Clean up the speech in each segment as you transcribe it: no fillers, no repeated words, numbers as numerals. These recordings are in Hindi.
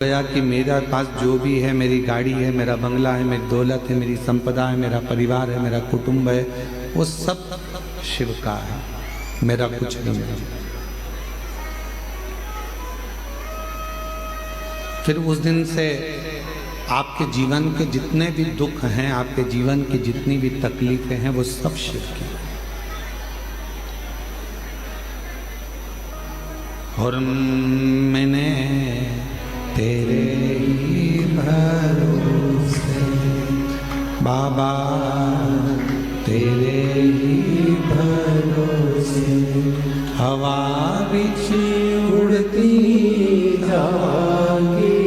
गया कि मेरा पास जो भी है, मेरी गाड़ी है, मेरा बंगला है, मेरी दौलत है, मेरी संपदा है, मेरा परिवार है, मेरा कुटुंब है, वो सब शिव का है, मेरा कुछ नहीं है। फिर उस दिन से आपके जीवन के जितने भी दुख हैं, आपके जीवन की जितनी भी तकलीफें हैं, वो सब शिव की। और मैंने तेरे ही भरोसे बाबा, तेरे ही भरोसे हवा बिच उड़ती जागी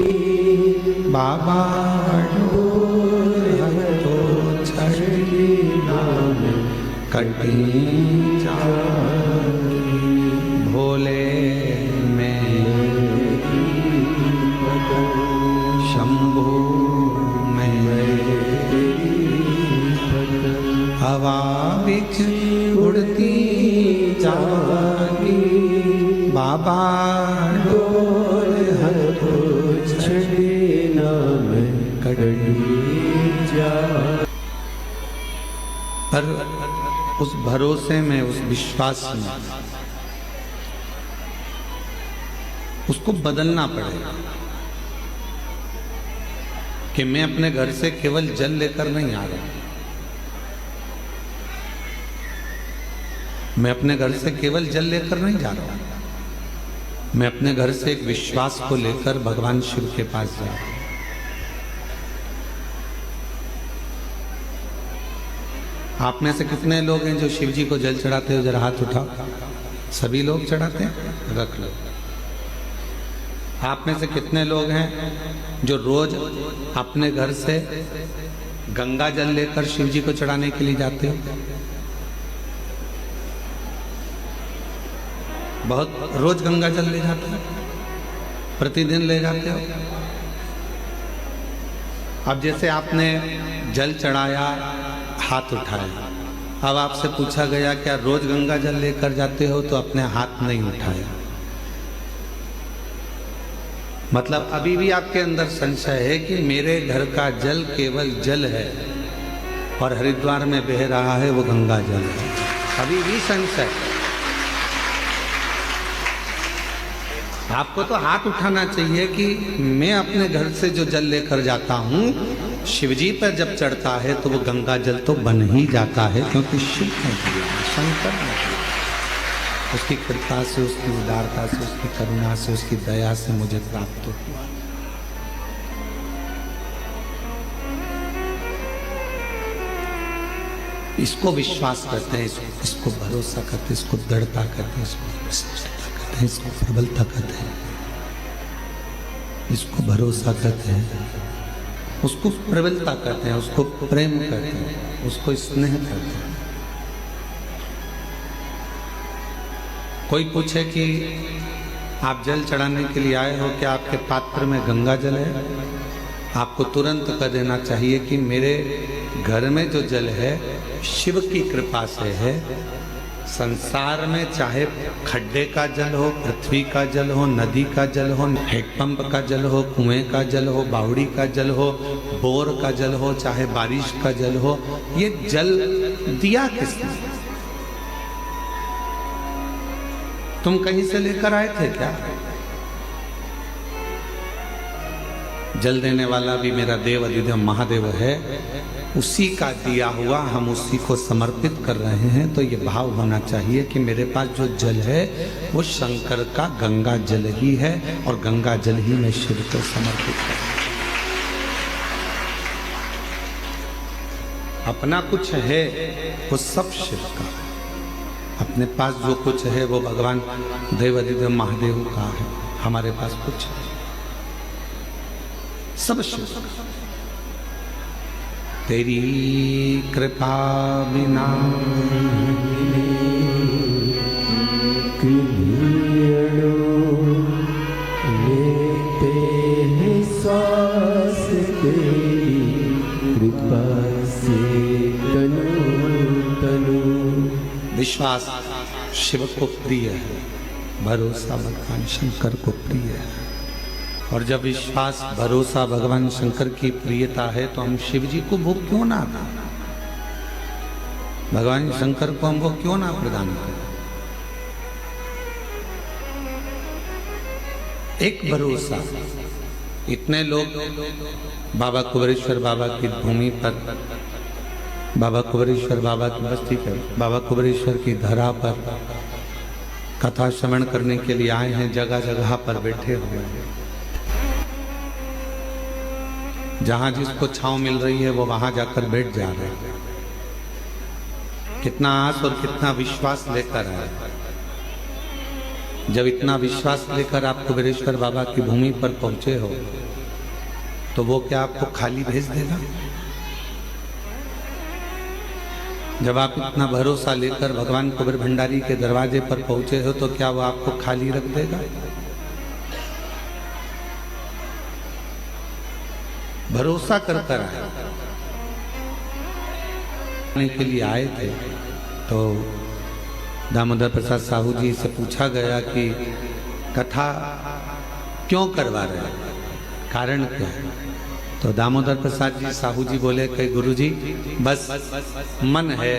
बाबा, डोर तो छड़ी नाम कटी जागी भोले हवा बिच उड़ती जागी बाबा, डोर हथो छड़ी नाम कटी जा। पर उस भरोसे में, उस विश्वास में उसको बदलना पड़ेगा कि मैं अपने घर से केवल जल लेकर नहीं आ रहा, मैं अपने घर से केवल जल लेकर नहीं जा रहा हूं, मैं अपने घर से एक विश्वास को लेकर भगवान शिव के पास जा रहा हूं। आप में से कितने लोग हैं जो शिव जी को जल चढ़ाते हो? जरा हाथ उठाओ। सभी लोग चढ़ाते हैं? रख लो। आप में से कितने लोग हैं जो रोज अपने घर से गंगा जल लेकर शिव जी को चढ़ाने के लिए जाते हो? बहुत रोज गंगा जल ले जाते हो, प्रतिदिन ले जाते हो। अब जैसे आपने जल चढ़ाया, हाथ उठाया, अब आपसे पूछा गया क्या रोज गंगा जल लेकर जाते हो? तो अपने हाथ नहीं उठाया। मतलब अभी भी आपके अंदर संशय है कि मेरे घर का जल केवल जल है और हरिद्वार में बह रहा है वो गंगा जल है। अभी भी संशय। आपको तो हाथ उठाना चाहिए कि मैं अपने घर से जो जल लेकर जाता हूँ, शिवजी पर जब चढ़ता है तो वो गंगा जल तो बन ही जाता है, क्योंकि शिव ने दिया, शंकर ने दिया। उसकी कृपा से, उसकी उदारता से, उसकी करुणा से, उसकी दया से मुझे प्राप्त हुआ। इसको विश्वास करते हैं, इसको भरोसा करते हैं, इसको दृढ़ता करते हैं, इसको विश्वासता करते हैं, इसको प्रबलता करते हैं, इसको भरोसा करते हैं, उसको प्रबलता करते हैं, उसको प्रेम करते हैं, उसको स्नेह करते हैं। कोई पूछे कि आप जल चढ़ाने के लिए आए हो, क्या आपके पात्र में गंगा जल है? आपको तुरंत कह देना चाहिए कि मेरे घर में जो जल है शिव की कृपा से है। संसार में चाहे खड्डे का जल हो, पृथ्वी का जल हो, नदी का जल हो, हैंडपंप का जल हो, कुएं का जल हो, बावड़ी का जल हो, बोर का जल हो, चाहे बारिश का जल हो, ये जल दिया किसने? तुम कहीं से लेकर आए थे क्या? जल देने वाला भी मेरा देव अधिदेव महादेव है, उसी का दिया हुआ हम उसी को समर्पित कर रहे हैं। तो ये भाव होना चाहिए कि मेरे पास जो जल है वो शंकर का गंगा जल ही है और गंगा जल ही मैं शिव को समर्पित कर रहा हूं। अपना कुछ है वो सब शिव का, अपने पास जो कुछ है वो भगवान देव अधिदेव महादेव का है। हमारे पास कुछ है, सब शिव का। तेरी कृपा बिना लेते हैं श्वास, तेरी कृपा से तनु। विश्वास शिव को प्रिय है, भरोसा भगवान शंकर को प्रिय है। और जब विश्वास भरोसा भगवान शंकर की प्रियता है तो हम शिव जी को भोग क्यों ना दें? भगवान शंकर को हम भोग क्यों ना प्रदान करें? एक भरोसा। इतने लोग बाबा कुबेरेश्वर बाबा की भूमि पर, बाबा कुबेरेश्वर बाबा की बस्ती है, बाबा कुबेरेश्वर की धरा पर कथा श्रवण करने के लिए आए हैं। जगह जगह पर बैठे हुए हैं। जहां जिसको छांव मिल रही है वो वहां जाकर बैठ जा रहे हैं। कितना आस और कितना विश्वास लेकर आए। जब इतना विश्वास लेकर आप कुबेरेश्वर बाबा की भूमि पर पहुंचे हो तो वो क्या आपको खाली भेज देगा? जब आप इतना भरोसा लेकर भगवान कुबेर भंडारी के दरवाजे पर पहुंचे हो तो क्या वो आपको खाली रख देगा? भरोसा कर आने के लिए आए थे। तो दामोदर प्रसाद साहू जी से पूछा गया कि कथा क्यों करवा रहे हैं, कारण क्या है? तो दामोदर प्रसाद जी साहू जी बोले कि गुरुजी बस मन है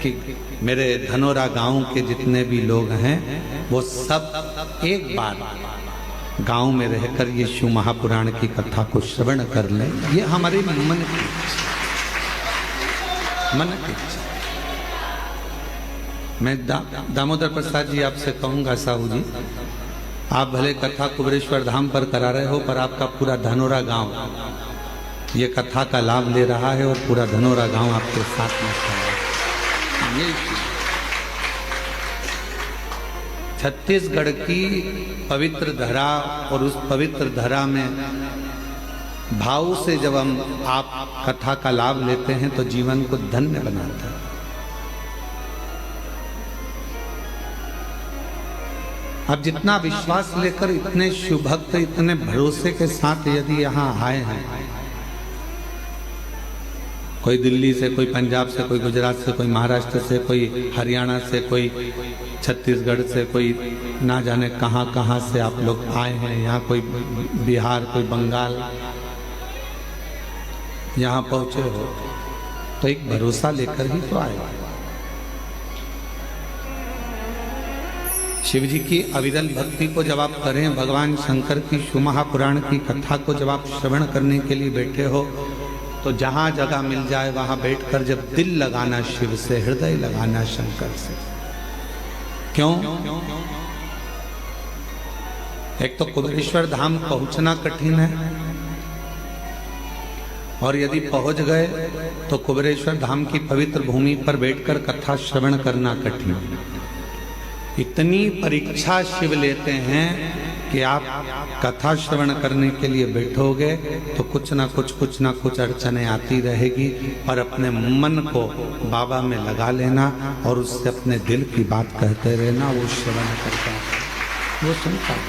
कि मेरे धनोरा गांव के जितने भी लोग हैं वो सब एक बार गांव में रहकर ये शिव महापुराण की कथा को श्रवण कर लें। ये हमारे मन की इच्छा। मैं दामोदर प्रसाद जी आपसे कहूंगा साहू जी, आप भले कथा कुबेरेश्वर धाम पर करा रहे हो पर आपका पूरा धनोरा गांव ये कथा का लाभ ले रहा है और पूरा धनोरा गांव आपके साथ में खड़ा है। छत्तीसगढ़ की पवित्र धरा और उस पवित्र धरा में भाव से जब हम आप कथा का लाभ लेते हैं तो जीवन को धन्य बनाता है। अब जितना विश्वास लेकर इतने शिव भक्त इतने भरोसे के साथ यदि यहाँ आए हैं, कोई दिल्ली से, कोई पंजाब से, कोई गुजरात से, कोई महाराष्ट्र से, कोई हरियाणा से, कोई छत्तीसगढ़ से, कोई ना जाने कहाँ कहाँ से आप लोग आए हैं यहाँ, कोई बिहार, कोई बंगाल, यहाँ पहुँचे हो तो एक भरोसा लेकर ही तो आए। शिव जी की अविरल भक्ति को जब आप करें, भगवान शंकर की शिव महापुराण की कथा को जब आप श्रवण करने के लिए बैठे हो तो जहां जगह मिल जाए वहां बैठकर जब दिल लगाना शिव से, हृदय लगाना शंकर से। क्यों? एक तो कुबेरेश्वर धाम पहुंचना कठिन है और यदि पहुंच गए तो कुबेरेश्वर धाम की पवित्र भूमि पर बैठकर कथा श्रवण करना कठिन है। इतनी परीक्षा शिव लेते हैं कि आप कथा श्रवण करने के लिए बैठोगे तो कुछ ना कुछ अड़चने आती रहेगी, और अपने मन को बाबा में लगा लेना और उससे अपने दिल की बात कहते रहना। वो श्रवण करता है, वो सुनता है।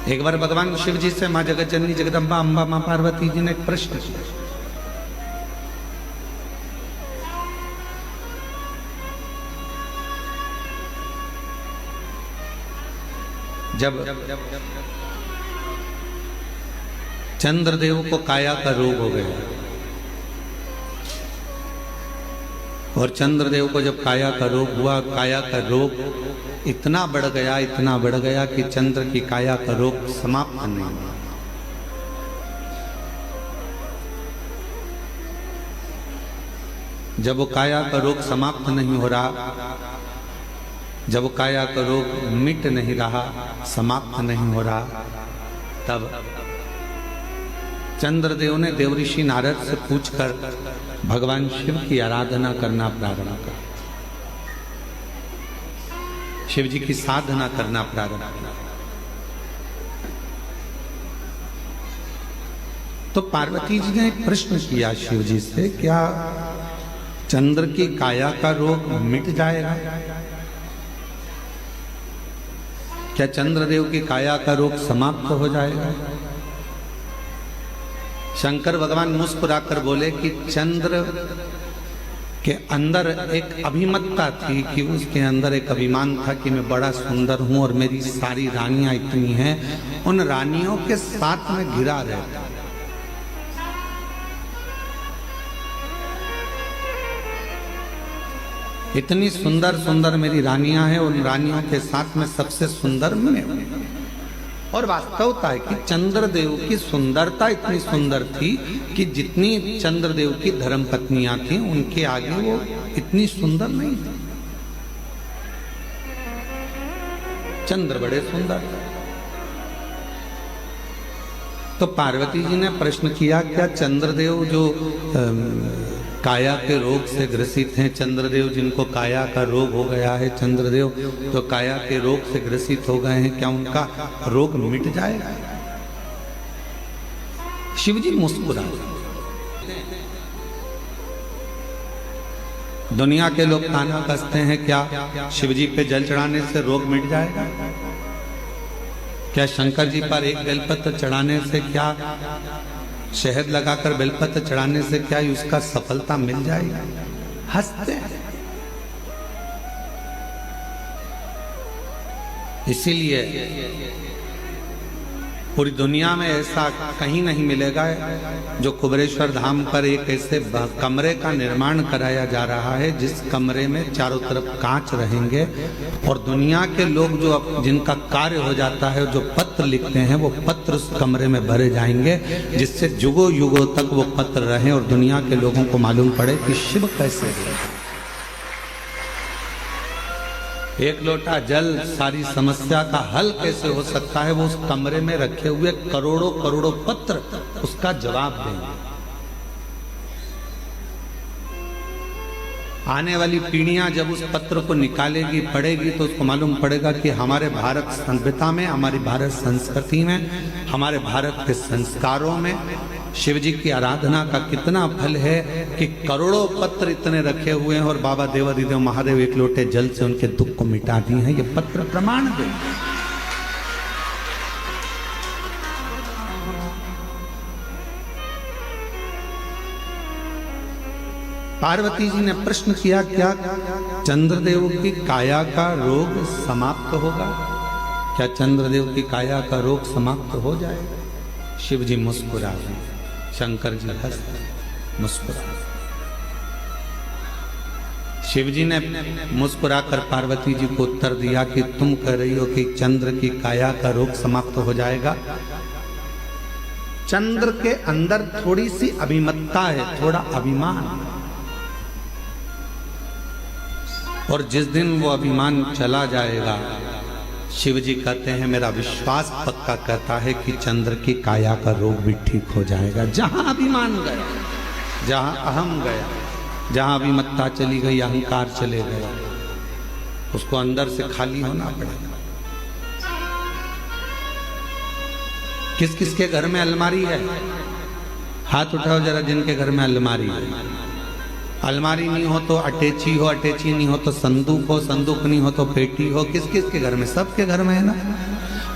एक बार भगवान शिव जी से माँ जगत जननी जगदम्बा अम्बा माँ पार्वती जी ने एक प्रश्न किया। जब चंद्रदेव को काया का रोग हो गया और चंद्रदेव को जब काया का रोग हुआ, काया का रोग इतना बढ़ गया कि चंद्र की काया का रोग समाप्त नहीं हुआ। जब वो काया का रोग समाप्त नहीं हो रहा, जब काया का रोग मिट नहीं रहा, समाप्त नहीं हो रहा, तब चंद्रदेव ने देवऋषि नारद से पूछकर भगवान शिव की आराधना करना प्रारंभ किया, शिव जी की साधना करना प्रारंभ किया। तो पार्वती जी ने एक प्रश्न किया शिव जी से, क्या चंद्र की काया का रोग मिट जाएगा? क्या चंद्रदेव की काया का रोग समाप्त हो जाएगा? शंकर भगवान मुस्कुराकर बोले कि चंद्र के अंदर एक अभिमतता थी कि उसके अंदर एक अभिमान था कि मैं बड़ा सुंदर हूं और मेरी सारी रानियां इतनी हैं, उन रानियों के साथ में घिरा रहता। इतनी सुंदर सुंदर मेरी रानियां हैं, उन रानियों के साथ में सबसे सुंदर मैं हूं। और वास्तवता है कि चंद्रदेव की सुंदरता इतनी सुंदर थी कि जितनी चंद्रदेव की धर्म पत्नियां थी उनके आगे वो इतनी सुंदर नहीं थी। चंद्र बड़े सुंदर थे। तो पार्वती जी ने प्रश्न किया, क्या चंद्रदेव जो काया के रोग से ग्रसित हैं, चंद्रदेव जिनको काया का रोग हो गया है, चंद्रदेव तो काया के रोग से ग्रसित हो गए हैं, क्या उनका रोग मिट जाएगा? शिवजी मुस्कुराए। दुनिया के लोग ताना कसते हैं, क्या शिवजी पे जल चढ़ाने से रोग मिट जाएगा? क्या शंकर जी पर एक बेलपत्र चढ़ाने से, क्या शहद लगाकर बेलपत्र चढ़ाने से क्या उसका सफलता मिल जाएगी? हंसते हैं। इसीलिए पूरी दुनिया में ऐसा कहीं नहीं मिलेगा जो कुबेरेश्वर धाम पर एक ऐसे कमरे का निर्माण कराया जा रहा है जिस कमरे में चारों तरफ कांच रहेंगे और दुनिया के लोग जो जिनका कार्य हो जाता है, जो पत्र लिखते हैं, वो पत्र उस कमरे में भरे जाएंगे, जिससे युगों युगों तक वो पत्र रहे और दुनिया के लोगों को मालूम पड़े कि शिव कैसे है। एक लोटा जल सारी समस्या का हल कैसे हो सकता है, वो उस कमरे में रखे हुए करोड़ों करोड़ों पत्र उसका जवाब देंगे। आने वाली पीढ़ियां जब उस पत्र को निकालेगी, पढ़ेगी, तो उसको मालूम पड़ेगा कि हमारे भारत सभ्यता में, हमारी भारत संस्कृति में, हमारे भारत के संस्कारों में शिव जी की आराधना का कितना फल है कि करोड़ों पत्र इतने रखे हुए हैं और बाबा देवाधिदेव महादेव एक लोटे जल से उनके दुख को मिटा दिए हैं। ये पत्र प्रमाण दे। पार्वती जी ने प्रश्न किया, क्या चंद्रदेव की काया का रोग समाप्त होगा? क्या चंद्रदेव की काया का रोग समाप्त हो जाएगा? शिव जी मुस्कुरा रहे, शंकर जी हंस मुस्कुरा। शिव जी ने मुस्कुराकर पार्वती जी को उत्तर दिया कि तुम कह रही हो कि चंद्र की काया का रोग समाप्त हो जाएगा। चंद्र के अंदर थोड़ी सी अभिमतता है, थोड़ा अभिमान, और जिस दिन वो अभिमान चला जाएगा, शिव जी कहते हैं मेरा विश्वास पक्का कहता है कि चंद्र की काया का रोग भी ठीक हो जाएगा। जहां अभिमान गया, जहां अहम गया, जहां अभिमत्ता चली गई, अहंकार चले गया, उसको अंदर से खाली होना पड़ेगा। किस किस के घर में अलमारी है? हाथ उठाओ जरा जिनके घर में अलमारी है। अलमारी नहीं हो तो अटैची हो, अटैची नहीं हो तो संदूक हो, संदूक नहीं हो तो पेटी हो। किस किस के घर में? सबके घर में है ना।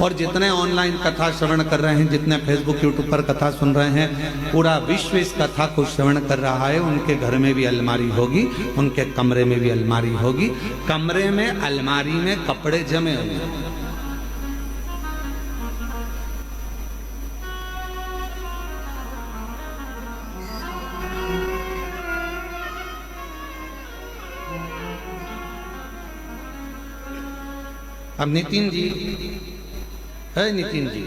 और जितने ऑनलाइन कथा श्रवण कर रहे हैं, जितने फेसबुक यूट्यूब पर कथा सुन रहे हैं, पूरा विश्व इस कथा को श्रवण कर रहा है। उनके घर में भी अलमारी होगी, उनके कमरे में भी अलमारी होगी। कमरे में अलमारी में कपड़े जमे हुए। अब नितिन जी है, नितिन जी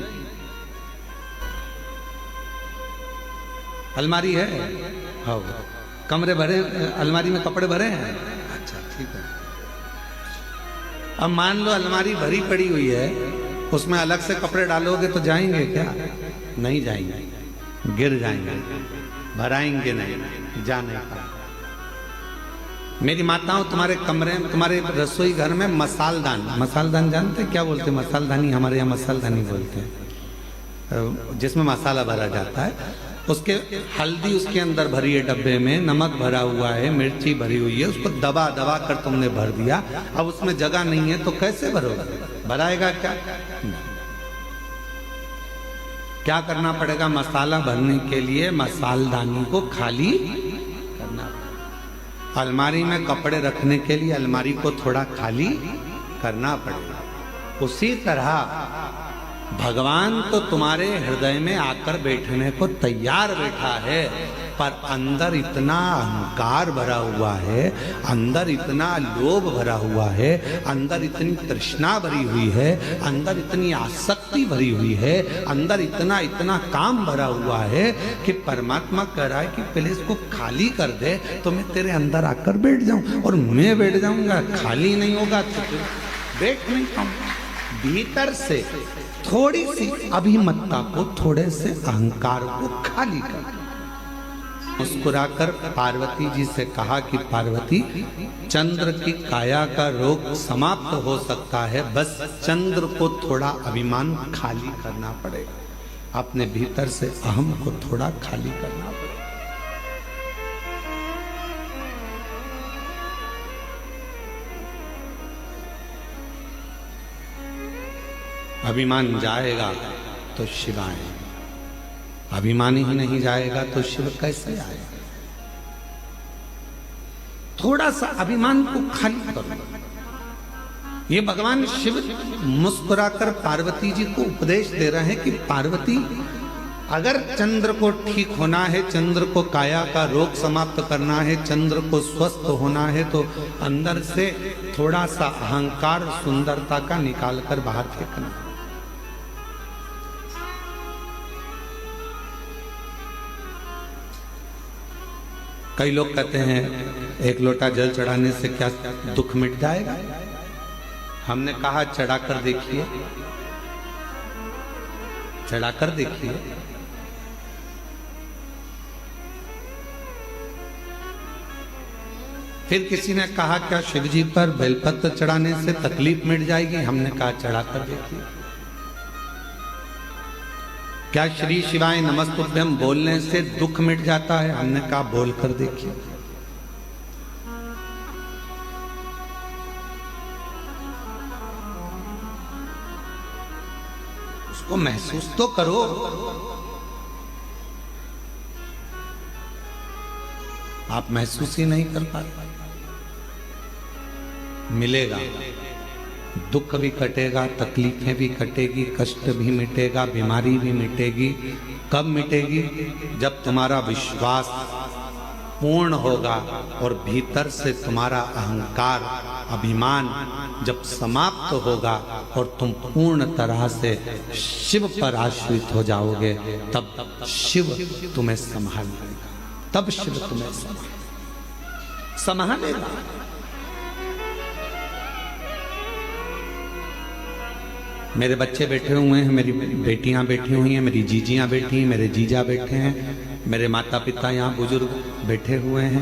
अलमारी है? हाँ, कमरे भरे, अलमारी में कपड़े भरे हैं? अच्छा ठीक है। अब मान लो अलमारी भरी पड़ी हुई है, उसमें अलग से कपड़े डालोगे तो जाएंगे क्या? नहीं जाएंगे, गिर जाएंगे, भराएंगे नहीं, जा नहीं पाएंगे। मेरी माताओं, तुम्हारे कमरे में, तुम्हारे रसोई घर में मसालदान, मसालदान जानते क्या बोलते? मसालदानी, हमारे यहाँ मसालदानी बोलते हैं, जिसमें मसाला भरा जाता है। उसके हल्दी उसके अंदर भरी है, डब्बे में नमक भरा हुआ है, मिर्ची भरी हुई है, उसको दबा दबा कर तुमने भर दिया। अब उसमें जगह नहीं है तो कैसे भरोगे? भराएगा क्या? क्या करना पड़ेगा? मसाला भरने के लिए मसालदानी को खाली करना। अलमारी में कपड़े रखने के लिए अलमारी को थोड़ा खाली करना पड़ेगा। उसी तरह भगवान तो तुम्हारे हृदय में आकर बैठने को तैयार बैठा है, पर अंदर इतना अहंकार भरा हुआ है, अंदर इतना लोभ भरा हुआ है, अंदर इतनी तृष्णा भरी हुई है, अंदर इतनी आसक्ति भरी हुई है, अंदर इतना इतना काम भरा हुआ है कि परमात्मा कह रहा है कि पहले इसको खाली कर दे तो मैं तेरे अंदर आकर बैठ जाऊं, और मैं बैठ जाऊंगा, खाली नहीं होगा तो बैठ नहीं पाऊंगा। भीतर से थोड़ी सी अभिमत्ता को, थोड़े से अहंकार को खाली कर। मुस्कुराकर पार्वती जी से कहा कि पार्वती, चंद्र की काया का रोग समाप्त हो सकता है, बस चंद्र को थोड़ा अभिमान खाली करना पड़ेगा, अपने भीतर से अहम को थोड़ा खाली करना पड़ेगा। अभिमान जाएगा तो शिव आएगा, अभिमान ही नहीं जाएगा तो शिव कैसे आएगा? थोड़ा सा अभिमान को खाली करो। ये भगवान शिव मुस्कुराकर पार्वती जी को उपदेश दे रहे हैं कि पार्वती, अगर चंद्र को ठीक होना है, चंद्र को काया का रोग समाप्त करना है, चंद्र को स्वस्थ होना है, तो अंदर से थोड़ा सा अहंकार सुंदरता का निकालकर बाहर फेंकना। कई लोग कहते हैं एक लोटा जल चढ़ाने से क्या दुख मिट जाएगा? हमने कहा चढ़ाकर देखिए, चढ़ाकर देखिए। फिर किसी ने कहा क्या शिव जी पर बेलपत्र चढ़ाने से तकलीफ मिट जाएगी? हमने कहा चढ़ाकर देखिए। क्या श्री शिवाय नमस्तुभ्यम बोलने से दुख मिट जाता है? हमने कहा बोलकर देखिए। उसको महसूस तो करो। आप महसूस ही नहीं कर पाते। मिलेगा, दुख भी कटेगा, तकलीफें भी कटेगी, कष्ट भी मिटेगा, बीमारी भी मिटेगी। कब मिटेगी? जब तुम्हारा विश्वास पूर्ण होगा और भीतर से तुम्हारा अहंकार, अभिमान जब समाप्त होगा और तुम पूर्ण तरह से शिव पर आश्रित हो जाओगे, तब शिव तुम्हें संभाल लेगा, तब शिव तुम्हें संभालेगा। मेरे बच्चे बैठे हुए हैं, मेरी बेटियां बैठी हुई हैं, मेरी जीजियां बैठी हैं, मेरे जीजा बैठे हैं, मेरे माता पिता यहाँ बुजुर्ग बैठे हुए हैं,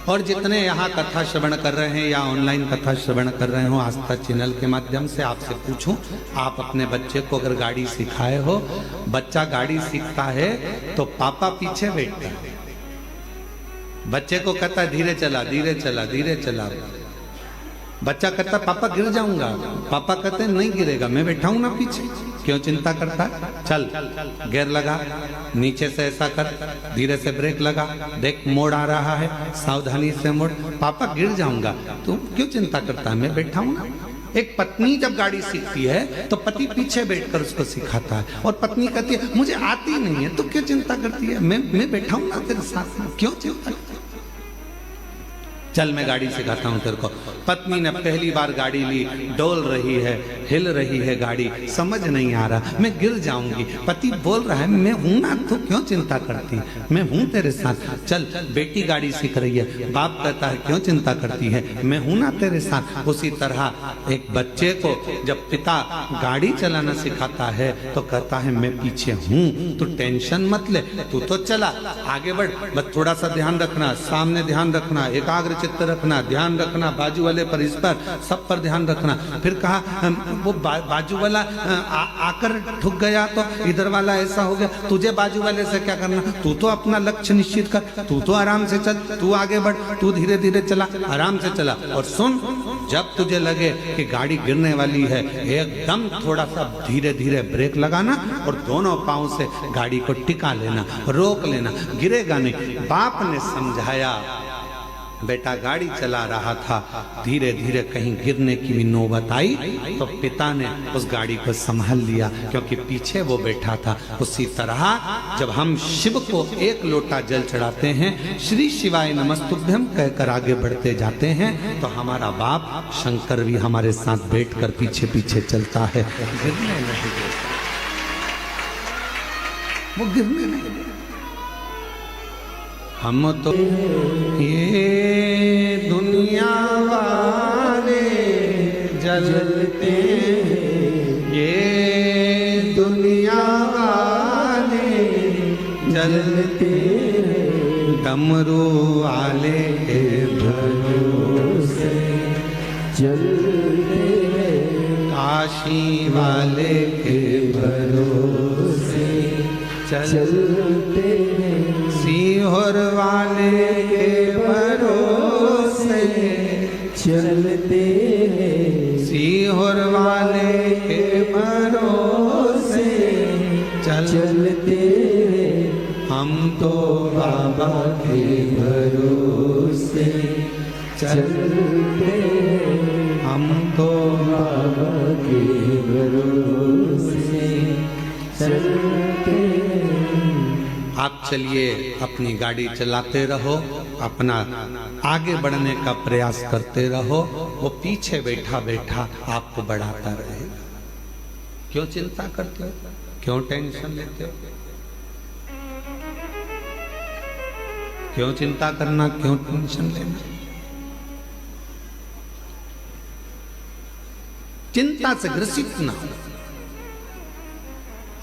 और जितने यहाँ कथा श्रवण कर रहे हैं या ऑनलाइन कथा श्रवण कर रहे हो आस्था चैनल के माध्यम से, आपसे पूछूं, आप अपने बच्चे को अगर गाड़ी सिखाए हो, बच्चा गाड़ी सीखता है तो पापा पीछे बैठता है, बच्चे को कहता है धीरे चला धीरे चला धीरे चला, बच्चा कहता पापा गिर जाऊंगा, पापा कहते हैं नहीं गिरेगा, मैं बैठा हूं ना पीछे, क्यों चिंता करता है, चल गियर लगा, नीचे से ऐसा कर, धीरे से ब्रेक लगा, देख मोड़ आ रहा है, सावधानी से मोड़, पापा गिर जाऊंगा, तू क्यों चिंता करता है, मैं बैठा हूं ना। एक पत्नी जब गाड़ी सीखती है तो पति पीछे बैठकर उसको सिखाता है, और पत्नी कहती है मुझे आती नहीं है, तो क्यों चिंता करती है, मैं बैठा हूं ना तेरे साथ में, क्यों चिंता करती है? चल मैं गाड़ी सिखाता हूं तेरे को। पत्नी ने पहली बार गाड़ी ली, डोल रही है, हिल रही है गाड़ी, समझ नहीं आ रहा, मैं गिर जाऊंगी, पति बोल रहा है मैं हूं ना, तो क्यों चिंता करती, मैं हूं तेरे साथ, चल। बेटी गाड़ी सीख रही है, बाप कहता है क्यों चिंता करती है, मैं हूं ना तेरे साथ। उसी तरह एक बच्चे को जब पिता गाड़ी चलाना सिखाता है तो कहता है मैं पीछे हूं, तू टेंशन मत ले, तू तो चला, आगे बढ़, बस थोड़ा सा ध्यान रखना, सामने ध्यान रखना, एकाग्र चित्त रखना, ध्यान रखना, बाजू वाले पर, इस पर, सब पर ध्यान रखना। फिर कहा वो बाजू वाला आकर ठुक गया तो इधर वाला ऐसा हो गया, तुझे बाजू वाले से क्या करना, तू तो अपना लक्ष्य निश्चित कर, तू तो आराम से चल, तू आगे बढ़, तू धीरे धीरे चला, आराम से चला। और सुन, जब तुझे लगे कि गाड़ी गिरने वाली है, एकदम थोड़ा सा धीरे धीरे ब्रेक लगाना और दोनों पांव से गाड़ी को टिका लेना, रोक लेना, गिरेगा नहीं। बाप ने समझाया, बेटा गाड़ी चला रहा था, धीरे धीरे कहीं गिरने की भी नौबत आई तो पिता ने उस गाड़ी को संभाल लिया, क्योंकि पीछे वो बैठा था। उसी तरह जब हम शिव को एक लोटा जल चढ़ाते हैं, श्री शिवाय नमस्तुभ्यम कहकर आगे बढ़ते जाते हैं, तो हमारा बाप शंकर भी हमारे साथ बैठकर पीछे पीछे चलता है। गिरने नहीं देता, वो गिरने नहीं देता। हम तो ये दुनिया वाले जलते, ये दुनिया वाले जलते, डमरू वाले के भरोसे चलते, काशी वाले के भरोसे चलते, सीहोर वाले के भरोसे चलते, सीहोर वाले के भरोसे चलते, हम तो बाबा के भरोसे चलते, हम तो बाबा के भरोसे चलते। आप चलिए, अपनी गाड़ी चलाते रहो, अपना आगे बढ़ने का प्रयास करते रहो, वो पीछे बैठा बैठा आपको बढ़ाता रहेगा। क्यों चिंता करते हो, क्यों टेंशन लेते हो, क्यों चिंता करना, क्यों टेंशन लेना। चिंता से ग्रसित ना हो।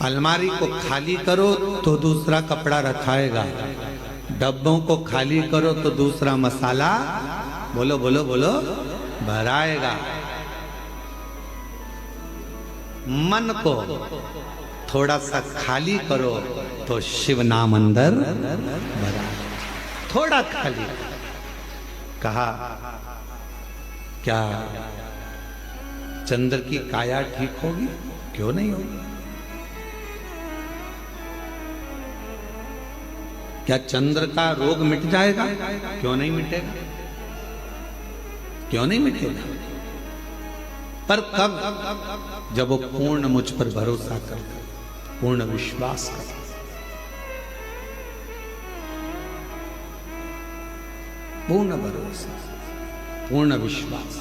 अलमारी को खाली करो तो दूसरा कपड़ा रखाएगा, डब्बों को खाली करो तो दूसरा मसाला, बोलो बोलो बोलो, भराएगा। मन को थोड़ा सा खाली करो तो शिव नाम अंदर भरा। थोड़ा खाली कहा, क्या चंद्र की काया ठीक होगी? क्यों नहीं होगी? क्या चंद्र का रोग मिट जाएगा? क्यों नहीं मिटेगा? क्यों नहीं मिटेगा? पर कब? जब वो पूर्ण मुझ पर भरोसा कर, पूर्ण विश्वास कर। पूर्ण भरोसा, पूर्ण विश्वास।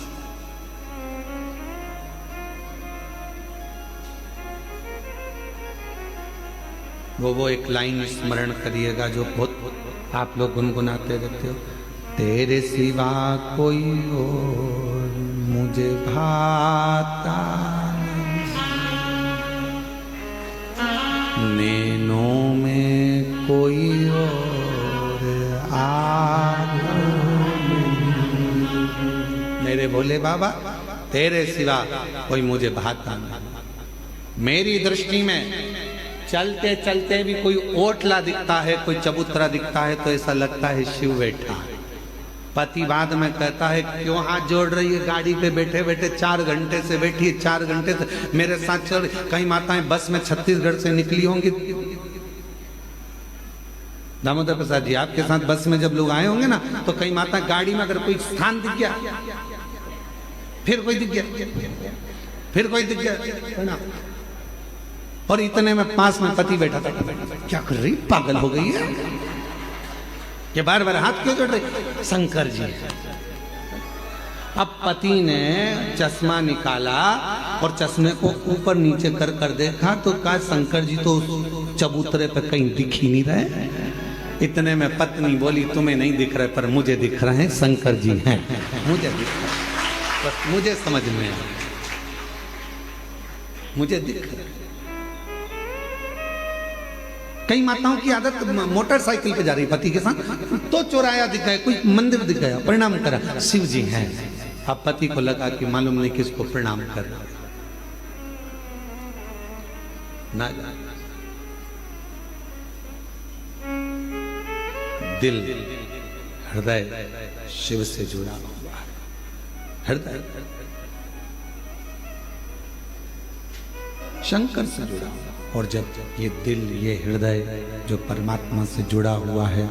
वो एक लाइन स्मरण करिएगा जो बहुत आप लोग गुनगुनाते रहते हो। तेरे सिवा कोई और मुझे भाता नहीं, नैनों में कोई और आगा नहीं। मेरे भोले बाबा, तेरे सिवा कोई मुझे भाता नहीं। मेरी दृष्टि में चलते चलते भी कोई ओटला दिखता है, कोई चबूतरा दिखता है तो ऐसा लगता है शिव बैठा है। पति बाद में कहता है क्यों हाथ जोड़ रही है, गाड़ी पे बैठे बैठे 4 घंटे से बैठी है, 4 घंटे से मेरे साथ चल रही। कई माताएं बस में छत्तीसगढ़ से निकली होंगी। दामोदर प्रसाद जी, आपके साथ बस में जब लोग आए होंगे ना, तो कई माता गाड़ी में अगर कोई स्थान दिख गया, फिर कोई दिख गया, फिर कोई दिख गया, और इतने में पास में पति बैठा था। क्या कर रही, पागल हो गई है, ये बार बार हाथ क्यों जोड़ रही? शंकर जी। अब पति ने चश्मा निकाला और चश्मे को ऊपर नीचे कर कर देखा तो कहा शंकर जी तो चबूतरे पे कहीं दिख ही नहीं रहे। इतने में पत्नी बोली तुम्हें नहीं दिख रहे पर मुझे दिख रहे हैं, शंकर जी हैं, मुझे दिख रहे, बस मुझे समझ में आया, मुझे दिख रहे। कई माताओं की आदत मोटरसाइकिल पे जा रही पति के साथ, तो चौराया दिख गया, कोई मंदिर दिख गया, प्रणाम करा, शिव जी हैं। अब पति को लगा कि मालूम नहीं किसको प्रणाम कर रहा ना। दिल हृदय शिव से जुड़ा हुआ, हृदय शंकर से जुड़ा। और जब ये दिल, ये हृदय जो परमात्मा से जुड़ा हुआ है,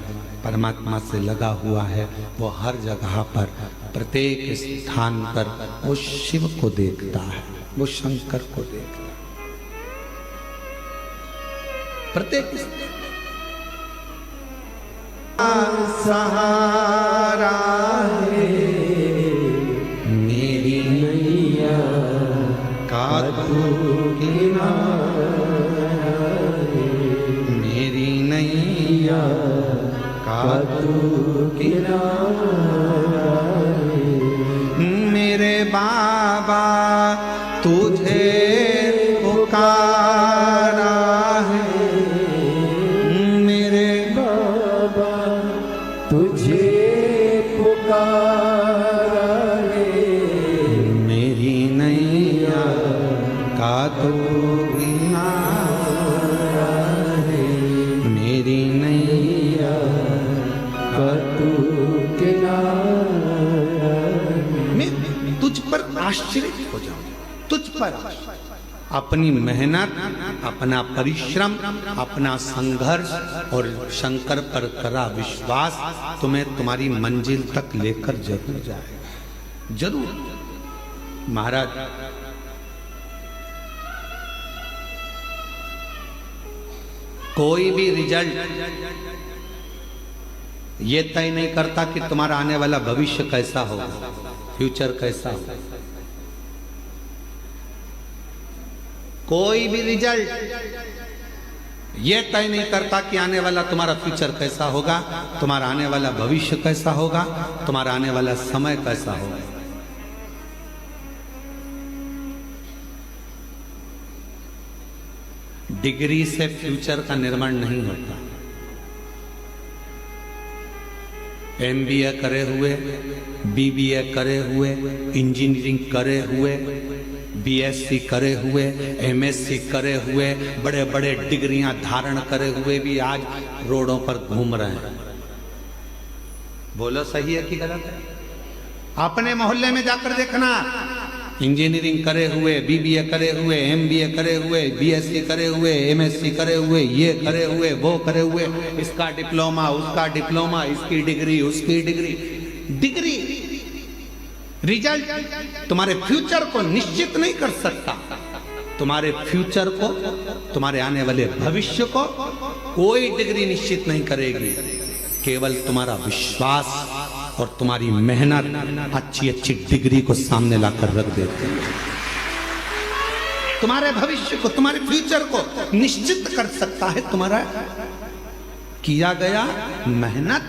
परमात्मा से लगा हुआ है, वो हर जगह पर, प्रत्येक स्थान पर वो शिव को देखता है, वो शंकर को देखता है। प्रत्येक सहारा है मेरी नैया का तू किनारा, मेरी नैया का तू किनारा, मेरे बाबा तुझे पुकारा है, मेरे बाबा तुझे पुकारा है, मेरी नैया का तू किनारा है, मेरी नैया का तू किनारा। मैं तुझ पर आश्चर्य हो जाऊं, तुझ पर अपनी मेहनत, अपना परिश्रम, अपना संघर्ष और शंकर पर करा विश्वास तुम्हें तुम्हारी मंजिल तक लेकर जरूर जाएगा, जरूर। महाराज कोई भी रिजल्ट ये तय नहीं करता कि तुम्हारा आने वाला भविष्य कैसा होगा, फ्यूचर कैसा होगा। कोई भी रिजल्ट ये तय नहीं करता कि आने वाला तुम्हारा फ्यूचर कैसा होगा, तुम्हारा आने वाला भविष्य कैसा होगा, तुम्हारा आने वाला समय कैसा होगा। डिग्री से फ्यूचर का निर्माण नहीं होता। MBA करे हुए, BBA करे हुए, इंजीनियरिंग करे हुए, BSc करे हुए, MSc करे हुए, बड़े बड़े डिग्रियां धारण करे हुए भी आज रोडों पर घूम रहे हैं। बोलो सही है कि गलत है? अपने मोहल्ले में जाकर देखना, इंजीनियरिंग करे हुए, BBA करे हुए, MBA करे हुए, BSc करे हुए, MSc करे हुए, ये करे हुए, वो करे हुए, इसका डिप्लोमा, उसका डिप्लोमा, इसकी डिग्री, उसकी डिग्री। डिग्री रिजल्ट तुम्हारे फ्यूचर को निश्चित नहीं कर सकता। तुम्हारे फ्यूचर को, तुम्हारे आने वाले भविष्य को कोई डिग्री निश्चित नहीं करेगी। केवल तुम्हारा विश्वास और तुम्हारी मेहनत अच्छी अच्छी डिग्री को सामने लाकर रख देते हैं। तुम्हारे भविष्य को, तुम्हारे फ्यूचर को निश्चित कर सकता है तुम्हारा किया गया मेहनत,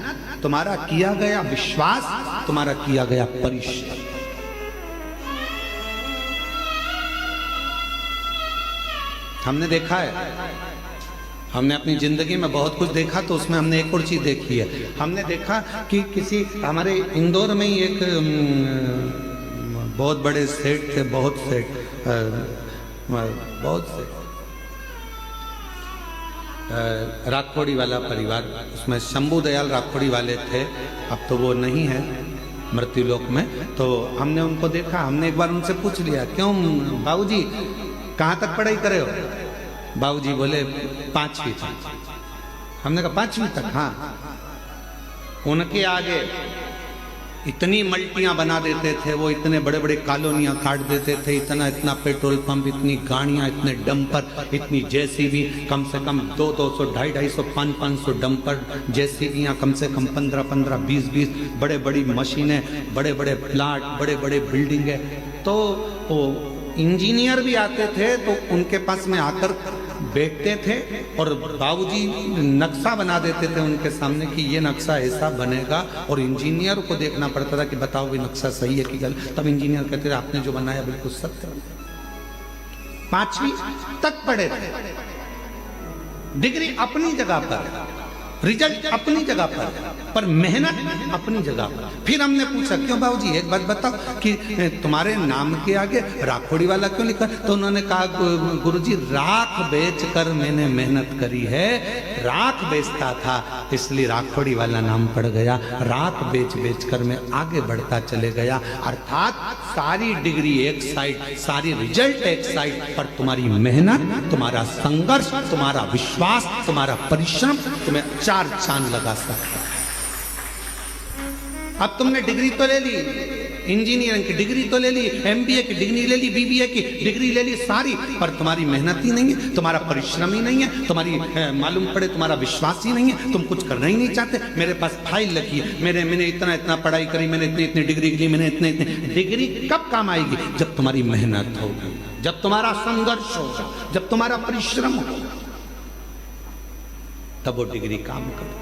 तुम्हारा किया गया विश्वास, तुम्हारा किया गया परिश्रम। हमने देखा है, हमने अपनी जिंदगी में बहुत कुछ देखा, तो उसमें हमने एक और चीज देखी है। हमने देखा कि किसी हमारे इंदौर में ही एक बहुत बड़े सेठ थे, बहुत से राखोड़ी वाला परिवार, उसमें शंभू दयाल राखोड़ी वाले थे। अब तो वो नहीं है मृत्युलोक में। तो हमने उनको देखा, हमने एक बार उनसे पूछ लिया, क्यों बाबूजी कहाँ तक पढ़ाई करे हो? बाबूजी बोले 5वीं तक। हमने कहा 5वीं तक? हाँ। उनके आगे इतनी मल्टियां बना देते थे वो, इतने बड़े बड़े कॉलोनियां काट देते थे, इतना इतना पेट्रोल पंप, इतनी गाड़ियां, इतने डंपर, इतनी जेसीबी, कम से कम 200, 250, 500 डंपर, जेसीबियां, कम से कम 15, 20 बड़े बड़ी मशीनें, बड़े बड़े प्लाट, बड़े बड़े बिल्डिंगें। तो वो इंजीनियर भी आते थे तो उनके पास में आकर बैठते थे और बाबूजी नक्शा बना देते थे उनके सामने कि ये नक्शा ऐसा बनेगा, और इंजीनियर को देखना पड़ता था कि बताओ ये नक्शा सही है कि गलत। तब इंजीनियर कहते थे आपने जो बनाया बिल्कुल सत्य। 5वीं तक पढ़े थे, डिग्री अपनी जगह पर, रिजल्ट अपनी जगह पर मेहनत अपनी जगह पर। फिर हमने पूछा, क्यों बाबूजी एक बात बताओ कि तुम्हारे नाम के आगे राखोड़ी वाला क्यों लिखा? तो उन्होंने कहा, गुरुजी राख बेचकर मैंने मेहनत करी है। राख बेचता था, इसलिए राखोड़ी वाला नाम पड़ गया। राख बेच बेच कर मैं आगे बढ़ता चले गया। अर्थात सारी डिग्री एक साइड, सारी रिजल्ट एक साइड, पर तुम्हारी मेहनत, तुम्हारा संघर्ष, तुम्हारा विश्वास, तुम्हारा परिश्रम तुम्हें 4 चांद लगा सकता है। अब तुमने डिग्री तो ले ली, इंजीनियरिंग की डिग्री तो ले ली, एमबीए की डिग्री ले ली, बीबीए की डिग्री ले ली सारी, पर तुम्हारी मेहनत ही नहीं है, तुम्हारा परिश्रम ही नहीं है, तुम्हारी मालूम पड़े तुम्हारा विश्वास ही नहीं है, तुम कुछ करना ही नहीं चाहते। मेरे पास फाइल लगी है, मैंने इतना पढ़ाई करी, मैंने इतनी डिग्री ली, मैंने इतने डिग्री कब काम आएगी? जब तुम्हारी मेहनत होगी, जब तुम्हारा संघर्ष होगा, जब तुम्हारा परिश्रम होगा, तब वो डिग्री काम करती,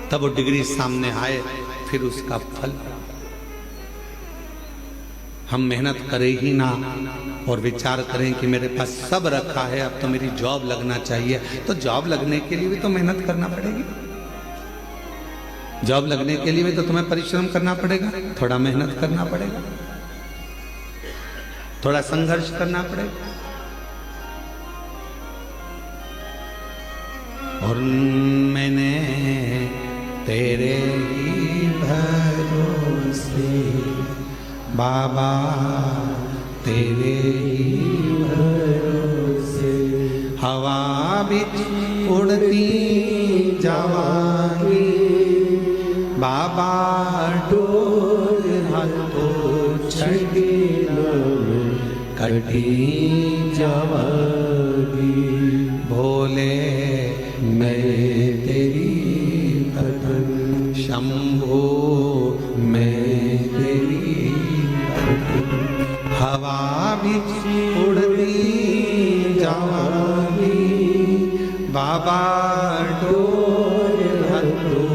तब वो डिग्री सामने आए, फिर उसका फल। हम मेहनत करें ही ना और विचार करें कि मेरे पास सब रखा है, अब तो मेरी जॉब लगना चाहिए, तो जॉब लगने के लिए भी तो मेहनत करना पड़ेगी। जॉब लगने के लिए भी तो तुम्हें परिश्रम करना पड़ेगा, थोड़ा मेहनत करना पड़ेगा, थोड़ा संघर्ष करना पड़ेगा। और मैंने तेरे ही भरोसे बाबा, तेरे ही भरोसे हवा बिच उड़ती जावांगी बाबा, डोर हाथों छड़ी कटी जावांगी। भोले मैं तेरी भजन, शंभो मैं तेरी भजन, हवा बिच उड़ती जावांगी बाबा, डोर हाथों